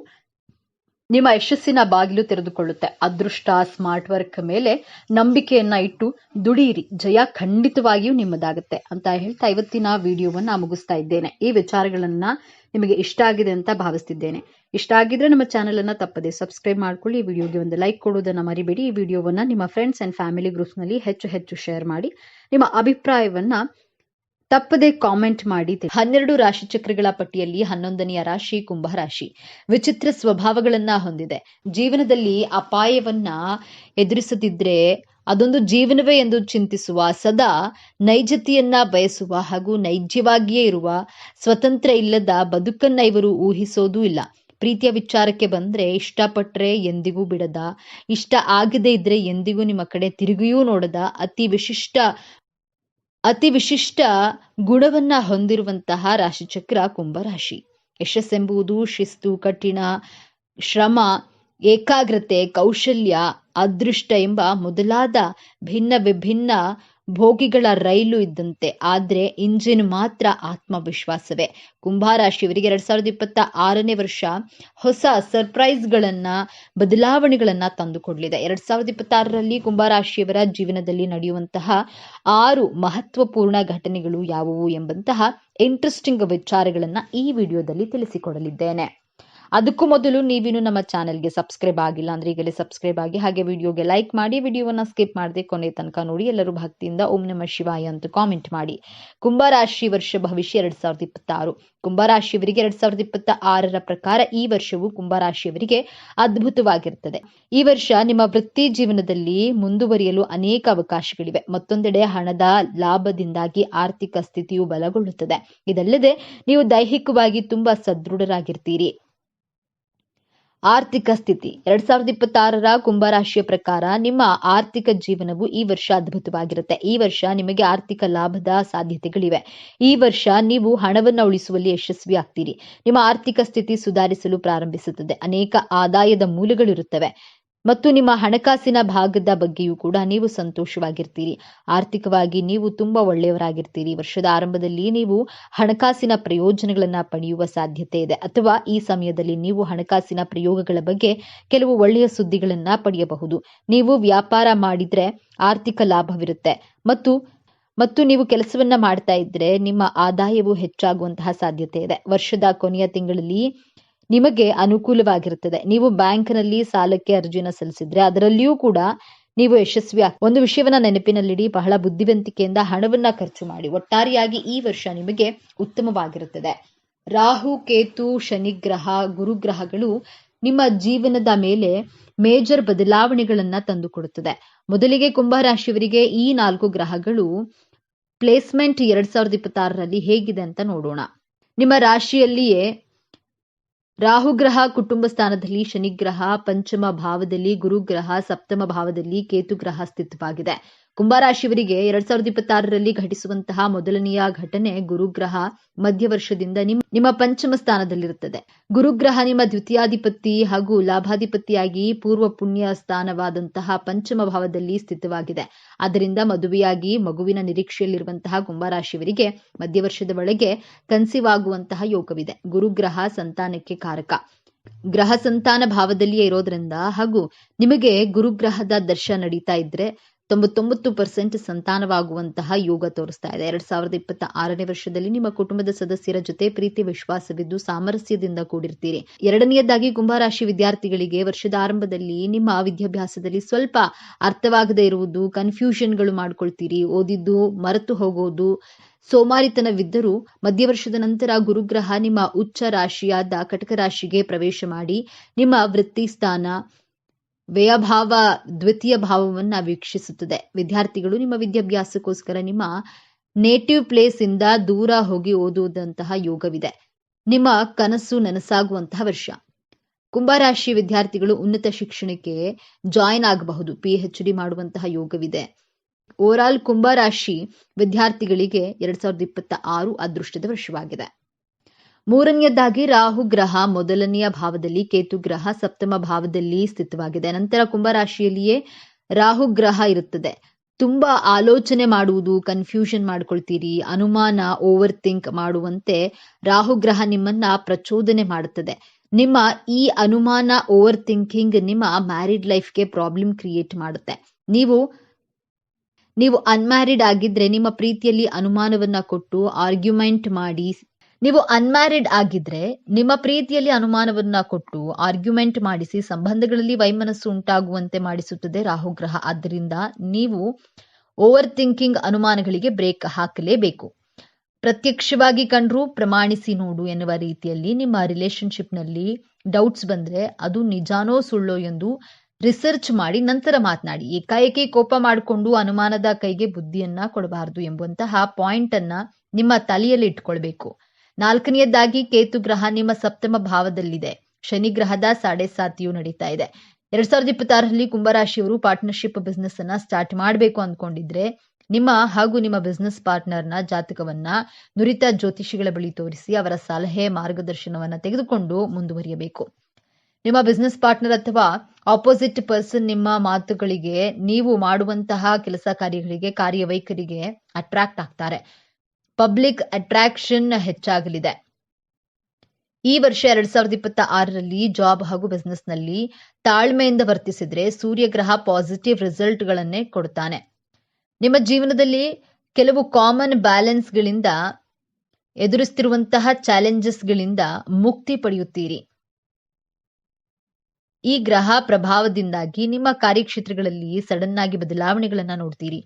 ನಿಮ್ಮ ಯಶಸ್ಸಿನ ಬಾಗಿಲು ತೆರೆದುಕೊಳ್ಳುತ್ತೆ. ಅದೃಷ್ಟ, ಸ್ಮಾರ್ಟ್ ವರ್ಕ್ ಮೇಲೆ ನಂಬಿಕೆಯನ್ನ ಇಟ್ಟು ದುಡಿಯಿರಿ, ಜಯ ಖಂಡಿತವಾಗಿಯೂ ನಿಮ್ಮದಾಗುತ್ತೆ ಅಂತ ಹೇಳ್ತಾ ಇವತ್ತಿನ ವಿಡಿಯೋವನ್ನ ಮುಗಿಸ್ತಾ ಇದ್ದೇನೆ. ಈ ವಿಚಾರಗಳನ್ನ ನಿಮಗೆ ಇಷ್ಟ ಆಗಿದೆ ಅಂತ ಭಾವಿಸ್ತಿದ್ದೇನೆ. ಇಷ್ಟ ಆಗಿದ್ರೆ ನಮ್ಮ ಚಾನೆಲ್ ಅನ್ನ ತಪ್ಪದೆ ಸಬ್ಸ್ಕ್ರೈಬ್ ಮಾಡ್ಕೊಳ್ಳಿ. ಈ ವಿಡಿಯೋಗೆ ಒಂದು ಲೈಕ್ ಕೊಡೋದನ್ನ ಮರಿಬೇಡಿ. ಈ ವಿಡಿಯೋವನ್ನ ನಿಮ್ಮ ಫ್ರೆಂಡ್ಸ್ ಅಂಡ್ ಫ್ಯಾಮಿಲಿ ಗ್ರೂಪ್ಸ್ ನಲ್ಲಿ ಹೆಚ್ಚು ಶೇರ್ ಮಾಡಿ. ನಿಮ್ಮ ಅಭಿಪ್ರಾಯವನ್ನ ತಪ್ಪದೆ ಕಾಮೆಂಟ್ ಮಾಡಿ. 12 ರಾಶಿ ಚಕ್ರಗಳ ಪಟ್ಟಿಯಲ್ಲಿ 11ನೆಯ ರಾಶಿ ಕುಂಭರಾಶಿ. ವಿಚಿತ್ರ ಸ್ವಭಾವಗಳನ್ನ ಹೊಂದಿದೆ. ಜೀವನದಲ್ಲಿ ಅಪಾಯವನ್ನ ಎದುರಿಸದಿದ್ರೆ ಅದೊಂದು ಜೀವನವೇ ಎಂದು ಚಿಂತಿಸುವ, ಸದಾ ನೈಜತೆಯನ್ನ ಬಯಸುವ ಹಾಗೂ ನೈಜವಾಗಿಯೇ ಇರುವ, ಸ್ವತಂತ್ರ ಇಲ್ಲದ ಬದುಕನ್ನ ಇವರು ಊಹಿಸೋದೂ ಇಲ್ಲ. ಪ್ರೀತಿಯ ವಿಚಾರಕ್ಕೆ ಬಂದ್ರೆ ಇಷ್ಟಪಟ್ರೆ ಎಂದಿಗೂ ಬಿಡದ, ಇಷ್ಟ ಆಗದೆ ಇದ್ರೆ ಎಂದಿಗೂ ನಿಮ್ಮ ಕಡೆ ತಿರುಗಿಯೂ ನೋಡದ, ಅತಿ ವಿಶಿಷ್ಟ ಗುಣವನ್ನ ಹೊಂದಿರುವಂತಹ ರಾಶಿಚಕ್ರ ಕುಂಭರಾಶಿ. ಯಶಸ್ಸೆಂಬುದು ಶಿಸ್ತು, ಕಠಿಣ ಶ್ರಮ, ಏಕಾಗ್ರತೆ, ಕೌಶಲ್ಯ, ಅದೃಷ್ಟ ಎಂಬ ಮೊದಲಾದ ವಿಭಿನ್ನ ಭೋಗಿಗಳ ರೈಲು ಇದ್ದಂತೆ. ಆದ್ರೆ ಇಂಜಿನ್ ಮಾತ್ರ ಆತ್ಮವಿಶ್ವಾಸವೇ. ಕುಂಭರಾಶಿಯವರಿಗೆ 2026ನೇ ವರ್ಷ ಹೊಸ ಸರ್ಪ್ರೈಸ್ಗಳನ್ನ, ಬದಲಾವಣೆಗಳನ್ನ ತಂದುಕೊಡ್ಲಿದೆ. 2026ರಲ್ಲಿ ಕುಂಭರಾಶಿಯವರ ಜೀವನದಲ್ಲಿ ನಡೆಯುವಂತಹ 6 ಮಹತ್ವಪೂರ್ಣ ಘಟನೆಗಳು ಯಾವುವು ಎಂಬಂತಹ ಇಂಟ್ರೆಸ್ಟಿಂಗ್ ವಿಚಾರಗಳನ್ನ ಈ ವಿಡಿಯೋದಲ್ಲಿ ತಿಳಿಸಿಕೊಡಲಿದ್ದೇನೆ. ಅದಕ್ಕೂ ಮೊದಲು ನೀವಿನ್ನು ನಮ್ಮ ಚಾನೆಲ್ಗೆ ಸಬ್ಸ್ಕ್ರೈಬ್ ಆಗಿಲ್ಲ ಅಂದ್ರೆ ಈಗಲೇ ಸಬ್ಸ್ಕ್ರೈಬ್ ಆಗಿ, ಹಾಗೆ ವಿಡಿಯೋಗೆ ಲೈಕ್ ಮಾಡಿ, ವಿಡಿಯೋವನ್ನ ಸ್ಕಿಪ್ ಮಾಡದೆ ಕೊನೆ ತನಕ ನೋಡಿ. ಎಲ್ಲರೂ ಭಕ್ತಿಯಿಂದ ಓಂ ನಮಃ ಶಿವಾಯ ಅಂತ ಕಾಮೆಂಟ್ ಮಾಡಿ. ಕುಂಭರಾಶಿ ವರ್ಷ ಭವಿಷ್ಯ 2026. ಕುಂಭರಾಶಿಯವರಿಗೆ 2026ರ ಪ್ರಕಾರ ಈ ವರ್ಷವು ಕುಂಭರಾಶಿಯವರಿಗೆ ಅದ್ಭುತವಾಗಿರುತ್ತದೆ. ಈ ವರ್ಷ ನಿಮ್ಮ ವೃತ್ತಿ ಜೀವನದಲ್ಲಿ ಮುಂದುವರಿಯಲು ಅನೇಕ ಅವಕಾಶಗಳಿವೆ. ಮತ್ತೊಂದೆಡೆ ಹಣದ ಲಾಭದಿಂದಾಗಿ ಆರ್ಥಿಕ ಸ್ಥಿತಿಯು ಬಲಗೊಳ್ಳುತ್ತದೆ. ಇದಲ್ಲದೆ ನೀವು ದೈಹಿಕವಾಗಿ ತುಂಬಾ ಸದೃಢರಾಗಿರ್ತೀರಿ. ಆರ್ಥಿಕ ಸ್ಥಿತಿ 2026ರ ಕುಂಭರಾಶಿಯ ಪ್ರಕಾರ ನಿಮ್ಮ ಆರ್ಥಿಕ ಜೀವನವು ಈ ವರ್ಷ ಅದ್ಭುತವಾಗಿರುತ್ತೆ. ಈ ವರ್ಷ ನಿಮಗೆ ಆರ್ಥಿಕ ಲಾಭದ ಸಾಧ್ಯತೆಗಳಿವೆ. ಈ ವರ್ಷ ನೀವು ಹಣವನ್ನು ಉಳಿಸುವಲ್ಲಿ ಯಶಸ್ವಿ ಆಗ್ತೀರಿ. ನಿಮ್ಮ ಆರ್ಥಿಕ ಸ್ಥಿತಿ ಸುಧಾರಿಸಲು ಪ್ರಾರಂಭಿಸುತ್ತದೆ. ಅನೇಕ ಆದಾಯದ ಮೂಲಗಳಿರುತ್ತವೆ ಮತ್ತು ನಿಮ್ಮ ಹಣಕಾಸಿನ ಭಾಗದ ಬಗ್ಗೆಯೂ ಕೂಡ ನೀವು ಸಂತೋಷವಾಗಿರ್ತೀರಿ. ಆರ್ಥಿಕವಾಗಿ ನೀವು ತುಂಬಾ ಒಳ್ಳೆಯವರಾಗಿರ್ತೀರಿ. ವರ್ಷದ ಆರಂಭದಲ್ಲಿ ನೀವು ಹಣಕಾಸಿನ ಪ್ರಯೋಜನಗಳನ್ನ ಪಡೆಯುವ ಸಾಧ್ಯತೆ ಇದೆ, ಅಥವಾ ಈ ಸಮಯದಲ್ಲಿ ನೀವು ಹಣಕಾಸಿನ ಪ್ರಯೋಗಗಳ ಬಗ್ಗೆ ಕೆಲವು ಒಳ್ಳೆಯ ಸುದ್ದಿಗಳನ್ನ ಪಡೆಯಬಹುದು. ನೀವು ವ್ಯಾಪಾರ ಮಾಡಿದ್ರೆ ಆರ್ಥಿಕ ಲಾಭವಿರುತ್ತೆ ಮತ್ತು ನೀವು ಕೆಲಸವನ್ನ ಮಾಡ್ತಾ ಇದ್ರೆ ನಿಮ್ಮ ಆದಾಯವು ಹೆಚ್ಚಾಗುವಂತಹ ಸಾಧ್ಯತೆ ಇದೆ. ವರ್ಷದ ಕೊನೆಯ ತಿಂಗಳಲ್ಲಿ ನಿಮಗೆ ಅನುಕೂಲವಾಗಿರುತ್ತದೆ. ನೀವು ಬ್ಯಾಂಕ್ನಲ್ಲಿ ಸಾಲಕ್ಕೆ ಅರ್ಜಿಯನ್ನು ಸಲ್ಲಿಸಿದ್ರೆ ಅದರಲ್ಲಿಯೂ ಕೂಡ ನೀವು ಯಶಸ್ವಿ ಒಂದು ವಿಷಯವನ್ನ ನೆನಪಿನಲ್ಲಿಡಿ, ಬಹಳ ಬುದ್ಧಿವಂತಿಕೆಯಿಂದ ಹಣವನ್ನ ಖರ್ಚು ಮಾಡಿ. ಒಟ್ಟಾರೆಯಾಗಿ ಈ ವರ್ಷ ನಿಮಗೆ ಉತ್ತಮವಾಗಿರುತ್ತದೆ. ರಾಹು, ಕೇತು, ಶನಿಗ್ರಹ, ಗುರುಗ್ರಹಗಳು ನಿಮ್ಮ ಜೀವನದ ಮೇಲೆ ಮೇಜರ್ ಬದಲಾವಣೆಗಳನ್ನ ತಂದುಕೊಡುತ್ತದೆ. ಮೊದಲಿಗೆ ಕುಂಭರಾಶಿಯವರಿಗೆ ಈ 4 ಗ್ರಹಗಳು ಪ್ಲೇಸ್ಮೆಂಟ್ 2026ರಲ್ಲಿ ಹೇಗಿದೆ ಅಂತ ನೋಡೋಣ. ನಿಮ್ಮ ರಾಶಿಯಲ್ಲಿಯೇ ರಾಹುಗ್ರಹ ಕುಟುಂಬ ಸ್ಥಾನದಲ್ಲಿ, ಶನಿಗ್ರಹ ಪಂಚಮ ಭಾವದಲ್ಲಿ, ಗುರುಗ್ರಹ ಸಪ್ತಮ ಭಾವದಲ್ಲಿ, ಕೇತುಗ್ರಹ ಸ್ಥಿತವಾಗಿದೆ. ಕುಂಭರಾಶಿಯವರಿಗೆ 2026ರಲ್ಲಿ ಘಟಿಸುವಂತಹ ಮೊದಲನೆಯ ಘಟನೆ ಗುರುಗ್ರಹ ಮಧ್ಯ ವರ್ಷದಿಂದ ನಿಮ್ಮ ಪಂಚಮ ಸ್ಥಾನದಲ್ಲಿರುತ್ತದೆ. ಗುರುಗ್ರಹ ನಿಮ್ಮ ದ್ವಿತೀಯಾಧಿಪತಿ ಹಾಗೂ ಲಾಭಾಧಿಪತಿಯಾಗಿ ಪೂರ್ವ ಪುಣ್ಯ ಸ್ಥಾನವಾದಂತಹ ಪಂಚಮ ಭಾವದಲ್ಲಿ ಸ್ಥಿತವಾಗಿದೆ. ಆದ್ದರಿಂದ ಮದುವೆಯಾಗಿ ಮಗುವಿನ ನಿರೀಕ್ಷೆಯಲ್ಲಿರುವಂತಹ ಕುಂಭರಾಶಿಯವರಿಗೆ ಮಧ್ಯವರ್ಷದ ಒಳಗೆ ಕನ್ಸೀವ್ ಆಗುವಂತಹ ಯೋಗವಿದೆ. ಗುರುಗ್ರಹ ಸಂತಾನಕ್ಕೆ ಕಾರಕ. ಗ್ರಹ ಸಂತಾನ ಭಾವದಲ್ಲಿಯೇ ಇರೋದ್ರಿಂದ ಹಾಗೂ ನಿಮಗೆ ಗುರುಗ್ರಹದ ದರ್ಶ ನಡೀತಾ ಇದ್ರೆ 99% ಸಂತಾನವಾಗುವಂತಹ ಯೋಗ ತೋರಿಸ್ತಾ ಇದೆ. 2026ನೇ ವರ್ಷದಲ್ಲಿ ನಿಮ್ಮ ಕುಟುಂಬದ ಸದಸ್ಯರ ಜೊತೆ ಪ್ರೀತಿ ವಿಶ್ವಾಸವಿದ್ದು ಸಾಮರಸ್ಯದಿಂದ ಕೂಡಿರ್ತೀರಿ. ಎರಡನೆಯದಾಗಿ ಕುಂಭರಾಶಿ ವಿದ್ಯಾರ್ಥಿಗಳಿಗೆ ವರ್ಷದ ಆರಂಭದಲ್ಲಿ ನಿಮ್ಮ ವಿದ್ಯಾಭ್ಯಾಸದಲ್ಲಿ ಸ್ವಲ್ಪ ಅರ್ಥವಾಗದೇ ಇರುವುದು, ಕನ್ಫ್ಯೂಷನ್ಗಳು ಮಾಡ್ಕೊಳ್ತೀರಿ, ಓದಿದ್ದು ಮರೆತು ಹೋಗೋದು, ಸೋಮಾರಿತನವಿದ್ದರೂ ಮಧ್ಯವರ್ಷದ ನಂತರ ಗುರುಗ್ರಹ ನಿಮ್ಮ ಉಚ್ಚ ರಾಶಿಯಾದ ಕಟಕ ರಾಶಿಗೆ ಪ್ರವೇಶ ಮಾಡಿ ನಿಮ್ಮ ವೃತ್ತಿ ಸ್ಥಾನ ವ್ಯಯಭಾವ ದ್ವಿತೀಯ ಭಾವವನ್ನ ವೀಕ್ಷಿಸುತ್ತದೆ. ವಿದ್ಯಾರ್ಥಿಗಳು ನಿಮ್ಮ ವಿದ್ಯಾಭ್ಯಾಸಕ್ಕೋಸ್ಕರ ನಿಮ್ಮ ನೇಟಿವ್ ಪ್ಲೇಸ್ ಇಂದ ದೂರ ಹೋಗಿ ಓದುವುದಂತಹ ಯೋಗವಿದೆ. ನಿಮ್ಮ ಕನಸು ನನಸಾಗುವಂತಹ ವರ್ಷ. ಕುಂಭರಾಶಿ ವಿದ್ಯಾರ್ಥಿಗಳು ಉನ್ನತ ಶಿಕ್ಷಣಕ್ಕೆ ಜಾಯಿನ್ ಆಗಬಹುದು. PhD ಮಾಡುವಂತಹ ಯೋಗವಿದೆ. ಓವರಾಲ್ ಕುಂಭರಾಶಿ ವಿದ್ಯಾರ್ಥಿಗಳಿಗೆ 2026 ಅದೃಷ್ಟದ ವರ್ಷವಾಗಿದೆ. ಮೂರನೆಯದಾಗಿ ರಾಹು ಗ್ರಹ ಮೊದಲನೆಯ ಭಾವದಲ್ಲಿ, ಕೇತು ಗ್ರಹ ಸಪ್ತಮ ಭಾವದಲ್ಲಿ ಸ್ಥಿತವಾಗಿದೆ. ನಂತರ ಕುಂಭರಾಶಿಯಲ್ಲಿಯೇ ರಾಹು ಗ್ರಹ ಇರುತ್ತದೆ. ತುಂಬಾ ಆಲೋಚನೆ ಮಾಡುವುದು, ಕನ್ಫ್ಯೂಷನ್ ಮಾಡ್ಕೊಳ್ತೀರಿ, ಅನುಮಾನ, ಓವರ್ ಥಿಂಕ್ ಮಾಡುವಂತೆ ರಾಹು ಗ್ರಹ ನಿಮ್ಮನ್ನ ಪ್ರಚೋದನೆ ಮಾಡುತ್ತದೆ. ನಿಮ್ಮ ಈ ಅನುಮಾನ, ಓವರ್ ಥಿಂಕಿಂಗ್ ನಿಮ್ಮ ಮ್ಯಾರಿಡ್ ಲೈಫ್ಗೆ ಪ್ರಾಬ್ಲಮ್ ಕ್ರಿಯೇಟ್ ಮಾಡುತ್ತೆ. ನೀವು ಅನ್ಮ್ಯಾರಿಡ್ ಆಗಿದ್ರೆ ನಿಮ್ಮ ಪ್ರೀತಿಯಲ್ಲಿ ಅನುಮಾನವನ್ನ ಕೊಟ್ಟು ಆರ್ಗ್ಯುಮೆಂಟ್ ಮಾಡಿ ಮಾಡಿಸಿ ಸಂಬಂಧಗಳಲ್ಲಿ ವೈಮನಸ್ಸು ಉಂಟಾಗುವಂತೆ ಮಾಡಿಸುತ್ತದೆ ರಾಹುಗ್ರಹ. ಆದ್ದರಿಂದ ನೀವು ಓವರ್ ಥಿಂಕಿಂಗ್, ಅನುಮಾನಗಳಿಗೆ ಬ್ರೇಕ್ ಹಾಕಲೇಬೇಕು. ಪ್ರತ್ಯಕ್ಷವಾಗಿ ಕಂಡ್ರು ಪ್ರಮಾಣಿಸಿ ನೋಡು ಎನ್ನುವ ರೀತಿಯಲ್ಲಿ ನಿಮ್ಮ ರಿಲೇಶನ್ಶಿಪ್ನಲ್ಲಿ ಡೌಟ್ಸ್ ಬಂದ್ರೆ ಅದು ನಿಜಾನೋ ಸುಳ್ಳೋ ಎಂದು ರಿಸರ್ಚ್ ಮಾಡಿ ನಂತರ ಮಾತನಾಡಿ. ಏಕಾಏಕಿ ಕೋಪ ಮಾಡಿಕೊಂಡು ಅನುಮಾನದ ಕೈಗೆ ಬುದ್ಧಿಯನ್ನ ಕೊಡಬಾರದು ಎಂಬಂತಹ ಪಾಯಿಂಟ್ ಅನ್ನ ನಿಮ್ಮ ತಲೆಯಲ್ಲಿ ಇಟ್ಕೊಳ್ಬೇಕು. ನಾಲ್ಕನೆಯದಾಗಿ ಕೇತು ಗ್ರಹ ನಿಮ್ಮ ಸಪ್ತಮ ಭಾವದಲ್ಲಿದೆ. ಶನಿ ಗ್ರಹದ 7.5 ನಡೀತಾ ಇದೆ. 2026ರಲ್ಲಿ ಕುಂಭರಾಶಿಯವರು ಪಾರ್ಟ್ನರ್ಶಿಪ್ ಬಿಸ್ನೆಸ್ ಅನ್ನ ಸ್ಟಾರ್ಟ್ ಮಾಡಬೇಕು ಅಂದ್ಕೊಂಡಿದ್ರೆ ನಿಮ್ಮ ಹಾಗೂ ನಿಮ್ಮ ಬಿಸ್ನೆಸ್ ಪಾರ್ಟ್ನರ್ನ ಜಾತಕವನ್ನ ನುರಿತ ಜ್ಯೋತಿಷಿಗಳ ಬಳಿ ತೋರಿಸಿ ಅವರ ಸಲಹೆ ಮಾರ್ಗದರ್ಶನವನ್ನ ತೆಗೆದುಕೊಂಡು ಮುಂದುವರಿಯಬೇಕು. ನಿಮ್ಮ ಬಿಸ್ನೆಸ್ ಪಾರ್ಟ್ನರ್ ಅಥವಾ ಆಪೋಸಿಟ್ ಪರ್ಸನ್ ನಿಮ್ಮ ಮಾತುಗಳಿಗೆ, ನೀವು ಮಾಡುವಂತಹ ಕೆಲಸ ಕಾರ್ಯಗಳಿಗೆ, ಕಾರ್ಯವೈಖರಿಗೆ ಅಟ್ರಾಕ್ಟ್ ಆಗ್ತಾರೆ. ಪಬ್ಲಿಕ್ ಅಟ್ರಾಕ್ಷನ್ ಹೆಚ್ಚಾಗಲಿದೆ. ಈ ವರ್ಷ 2026ರಲ್ಲಿ ಜಾಬ್ ಹಾಗೂ ಬಿಸ್ನೆಸ್ ನಲ್ಲಿ ತಾಳ್ಮೆಯಿಂದ ವರ್ತಿಸಿದ್ರೆ ಸೂರ್ಯಗ್ರಹ ಪಾಸಿಟಿವ್ ರಿಸಲ್ಟ್ ಗಳನ್ನೇ ಕೊಡ್ತಾನೆ. ನಿಮ್ಮ ಜೀವನದಲ್ಲಿ ಕೆಲವು ಕಾಮನ್ ಬ್ಯಾಲೆನ್ಸ್ ಗಳಿಂದ ಎದುರಿಸುತ್ತಿರುವಂತಹ ಚಾಲೆಂಜಸ್ ಗಳಿಂದ ಮುಕ್ತಿ ಪಡೆಯುತ್ತೀರಿ. ಈ ಗ್ರಹ ಪ್ರಭಾವದಿಂದಾಗಿ ನಿಮ್ಮ ಕಾರ್ಯಕ್ಷೇತ್ರಗಳಲ್ಲಿ ಸಡನ್ ಆಗಿ ಬದಲಾವಣೆಗಳನ್ನ ನೋಡ್ತೀರಿ.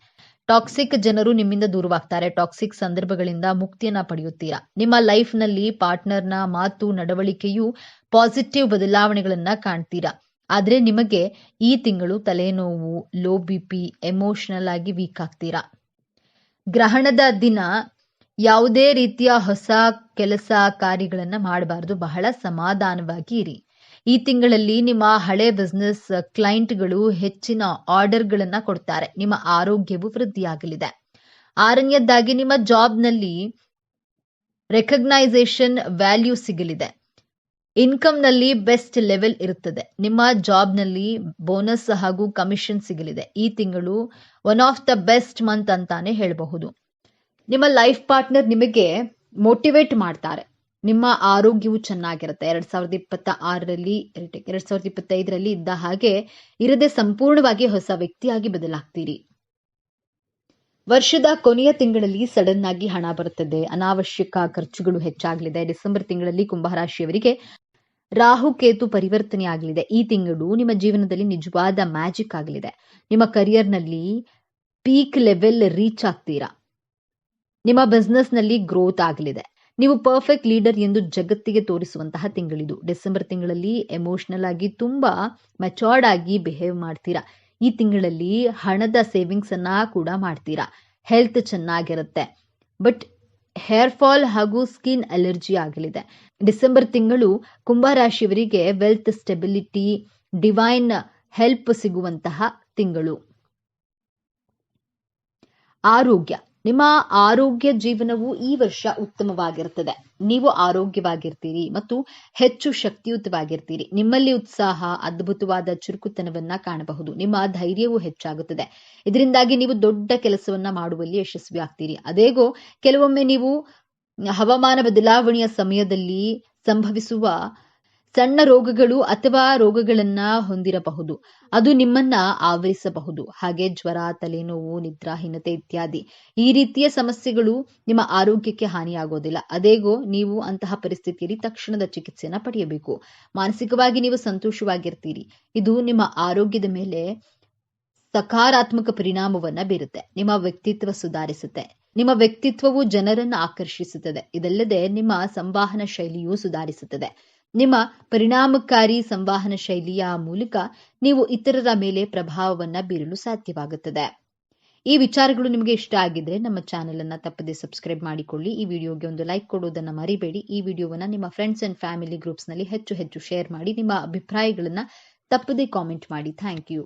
ಟಾಕ್ಸಿಕ್ ಜನರು ನಿಮ್ಮಿಂದ ದೂರವಾಗ್ತಾರೆ. ಟಾಕ್ಸಿಕ್ ಸಂದರ್ಭಗಳಿಂದ ಮುಕ್ತಿಯನ್ನ ಪಡೆಯುತ್ತೀರಾ. ನಿಮ್ಮ ಲೈಫ್ ನಲ್ಲಿ ಪಾರ್ಟ್ನರ್ನ ಮಾತು, ನಡವಳಿಕೆಯು ಪಾಸಿಟಿವ್ ಬದಲಾವಣೆಗಳನ್ನ ಕಾಣ್ತೀರಾ. ಆದ್ರೆ ನಿಮಗೆ ಈ ತಿಂಗಳು ತಲೆನೋವು, ಲೋ BP, ಎಮೋಷನಲ್ ಆಗಿ ವೀಕ್ ಆಗ್ತೀರಾ. ಗ್ರಹಣದ ದಿನ ಯಾವುದೇ ರೀತಿಯ ಹೊಸ ಕೆಲಸ ಕಾರ್ಯಗಳನ್ನ ಮಾಡಬಾರದು. ಬಹಳ ಸಮಾಧಾನವಾಗಿ ಇರಿ. ಈ ತಿಂಗಳಲ್ಲಿ ನಿಮ್ಮ ಹಳೆ ಬಿಸ್ನೆಸ್ ಕ್ಲೈಂಟ್ಗಳು ಹೆಚ್ಚಿನ ಆರ್ಡರ್ಗಳನ್ನ ಕೊಡ್ತಾರೆ. ನಿಮ್ಮ ಆರೋಗ್ಯವು ವೃದ್ಧಿಯಾಗಲಿದೆ. ಆರನೆಯದಾಗಿ ನಿಮ್ಮ ಜಾಬ್ನಲ್ಲಿ ರೆಕಗ್ನೈಸೇಷನ್ ವ್ಯಾಲ್ಯೂ ಸಿಗಲಿದೆ. ಇನ್ಕಮ್ ನಲ್ಲಿ ಬೆಸ್ಟ್ ಲೆವೆಲ್ ಇರುತ್ತದೆ. ನಿಮ್ಮ ಜಾಬ್ನಲ್ಲಿ ಬೋನಸ್ ಹಾಗೂ ಕಮಿಷನ್ ಸಿಗಲಿದೆ. ಈ ತಿಂಗಳು one of the best month ಅಂತಾನೆ ಹೇಳಬಹುದು. ನಿಮ್ಮ ಲೈಫ್ ಪಾರ್ಟ್ನರ್ ನಿಮಗೆ ಮೋಟಿವೇಟ್ ಮಾಡ್ತಾರೆ. ನಿಮ್ಮ ಆರೋಗ್ಯವು ಚೆನ್ನಾಗಿರುತ್ತೆ. 2026ರಲ್ಲಿ 2025ರಲ್ಲಿ ಇದ್ದ ಹಾಗೆ ಇರದೆ ಸಂಪೂರ್ಣವಾಗಿ ಹೊಸ ವ್ಯಕ್ತಿಯಾಗಿ ಬದಲಾಗ್ತೀರಿ. ವರ್ಷದ ಕೊನೆಯ ತಿಂಗಳಲ್ಲಿ ಸಡನ್ ಆಗಿ ಹಣ ಬರುತ್ತದೆ. ಅನಾವಶ್ಯಕ ಖರ್ಚುಗಳು ಹೆಚ್ಚಾಗಲಿದೆ. ಡಿಸೆಂಬರ್ ತಿಂಗಳಲ್ಲಿ ಕುಂಭರಾಶಿಯವರಿಗೆ ರಾಹು ಕೇತು ಪರಿವರ್ತನೆ ಆಗಲಿದೆ. ಈ ತಿಂಗಳು ನಿಮ್ಮ ಜೀವನದಲ್ಲಿ ನಿಜವಾದ ಮ್ಯಾಜಿಕ್ ಆಗಲಿದೆ. ನಿಮ್ಮ ಕರಿಯರ್ನಲ್ಲಿ ಪೀಕ್ ಲೆವೆಲ್ ರೀಚ್ ಆಗ್ತೀರಾ. ನಿಮ್ಮ ಬಿಸ್ನೆಸ್ ನಲ್ಲಿ ಗ್ರೋತ್ ಆಗಲಿದೆ. ನೀವು ಪರ್ಫೆಕ್ಟ್ ಲೀಡರ್ ಎಂದು ಜಗತ್ತಿಗೆ ತೋರಿಸುವಂತಹ ತಿಂಗಳಿದು. ಡಿಸೆಂಬರ್ ತಿಂಗಳಲ್ಲಿ ಎಮೋಷನಲ್ ಆಗಿ ತುಂಬಾ ಮೆಚೋರ್ಡ್ ಆಗಿ ಬಿಹೇವ್ ಮಾಡ್ತೀರಾ. ಈ ತಿಂಗಳಲ್ಲಿ ಹಣದ ಸೇವಿಂಗ್ಸ್ ಅನ್ನ ಕೂಡ ಮಾಡ್ತೀರಾ. ಹೆಲ್ತ್ ಚೆನ್ನಾಗಿರುತ್ತೆ. ಬಟ್ ಹೇರ್ ಫಾಲ್ ಹಾಗೂ ಸ್ಕಿನ್ ಅಲರ್ಜಿ ಆಗಲಿದೆ. ಡಿಸೆಂಬರ್ ತಿಂಗಳು ಕುಂಭರಾಶಿಯವರಿಗೆ ವೆಲ್ತ್, ಸ್ಟೆಬಿಲಿಟಿ, ಡಿವೈನ್ ಹೆಲ್ಪ್ ಸಿಗುವಂತಹ ತಿಂಗಳು. ಆರೋಗ್ಯ, ನಿಮ್ಮ ಆರೋಗ್ಯ ಜೀವನವು ಈ ವರ್ಷ ಉತ್ತಮವಾಗಿರುತ್ತದೆ. ನೀವು ಆರೋಗ್ಯವಾಗಿರ್ತೀರಿ ಮತ್ತು ಹೆಚ್ಚು ಶಕ್ತಿಯುತವಾಗಿರ್ತೀರಿ. ನಿಮ್ಮಲ್ಲಿ ಉತ್ಸಾಹ, ಅದ್ಭುತವಾದ ಚುರುಕುತನವನ್ನ ಕಾಣಬಹುದು. ನಿಮ್ಮ ಧೈರ್ಯವು ಹೆಚ್ಚಾಗುತ್ತದೆ. ಇದರಿಂದಾಗಿ ನೀವು ದೊಡ್ಡ ಕೆಲಸವನ್ನ ಮಾಡುವಲ್ಲಿ ಯಶಸ್ವಿ ಆಗ್ತೀರಿ. ಅದೇಗೋ ಕೆಲವೊಮ್ಮೆ ನೀವು ಹವಾಮಾನ ಬದಲಾವಣೆಯ ಸಮಯದಲ್ಲಿ ಸಂಭವಿಸುವ ಸಣ್ಣ ರೋಗಗಳು ಅಥವಾ ರೋಗಗಳನ್ನ ಹೊಂದಿರಬಹುದು. ಅದು ನಿಮ್ಮನ್ನ ಆವರಿಸಬಹುದು. ಹಾಗೆ ಜ್ವರ, ತಲೆನೋವು, ನಿದ್ರಾಹೀನತೆ ಇತ್ಯಾದಿ ಈ ರೀತಿಯ ಸಮಸ್ಯೆಗಳು ನಿಮ್ಮ ಆರೋಗ್ಯಕ್ಕೆ ಹಾನಿಯಾಗೋದಿಲ್ಲ. ಅದೇಗೋ ನೀವು ಅಂತಹ ಪರಿಸ್ಥಿತಿಯಲ್ಲಿ ತಕ್ಷಣದ ಚಿಕಿತ್ಸೆಯನ್ನ ಪಡೆಯಬೇಕು. ಮಾನಸಿಕವಾಗಿ ನೀವು ಸಂತೋಷವಾಗಿರ್ತೀರಿ. ಇದು ನಿಮ್ಮ ಆರೋಗ್ಯದ ಮೇಲೆ ಸಕಾರಾತ್ಮಕ ಪರಿಣಾಮವನ್ನ ಬೀರುತ್ತೆ. ನಿಮ್ಮ ವ್ಯಕ್ತಿತ್ವ ಸುಧಾರಿಸುತ್ತೆ. ನಿಮ್ಮ ವ್ಯಕ್ತಿತ್ವವು ಜನರನ್ನ ಆಕರ್ಷಿಸುತ್ತದೆ. ಇದಲ್ಲದೆ ನಿಮ್ಮ ಸಂವಹನ ಶೈಲಿಯು ಸುಧಾರಿಸುತ್ತದೆ. ನಿಮ್ಮ ಪರಿಣಾಮಕಾರಿ ಸಂವಹನ ಶೈಲಿಯ ಮೂಲಕ ನೀವು ಇತರರ ಮೇಲೆ ಪ್ರಭಾವವನ್ನ ಬೀರಲು ಸಾಧ್ಯವಾಗುತ್ತದೆ. ಈ ವಿಚಾರಗಳು ನಿಮಗೆ ಇಷ್ಟ ಆಗಿದ್ರೆ ನಮ್ಮ ಚಾನೆಲ್ ಅನ್ನ ತಪ್ಪದೆ ಸಬ್ಸ್ಕ್ರೈಬ್ ಮಾಡಿಕೊಳ್ಳಿ. ಈ ವಿಡಿಯೋಗೆ ಒಂದು ಲೈಕ್ ಕೊಡುವುದನ್ನು ಮರಿಬೇಡಿ. ಈ ವಿಡಿಯೋವನ್ನ ನಿಮ್ಮ ಫ್ರೆಂಡ್ಸ್ ಅಂಡ್ ಫ್ಯಾಮಿಲಿ ಗ್ರೂಪ್ಸ್ ನಲ್ಲಿ ಹೆಚ್ಚು ಶೇರ್ ಮಾಡಿ. ನಿಮ್ಮ ಅಭಿಪ್ರಾಯಗಳನ್ನ ತಪ್ಪದೆ ಕಾಮೆಂಟ್ ಮಾಡಿ. Thank you.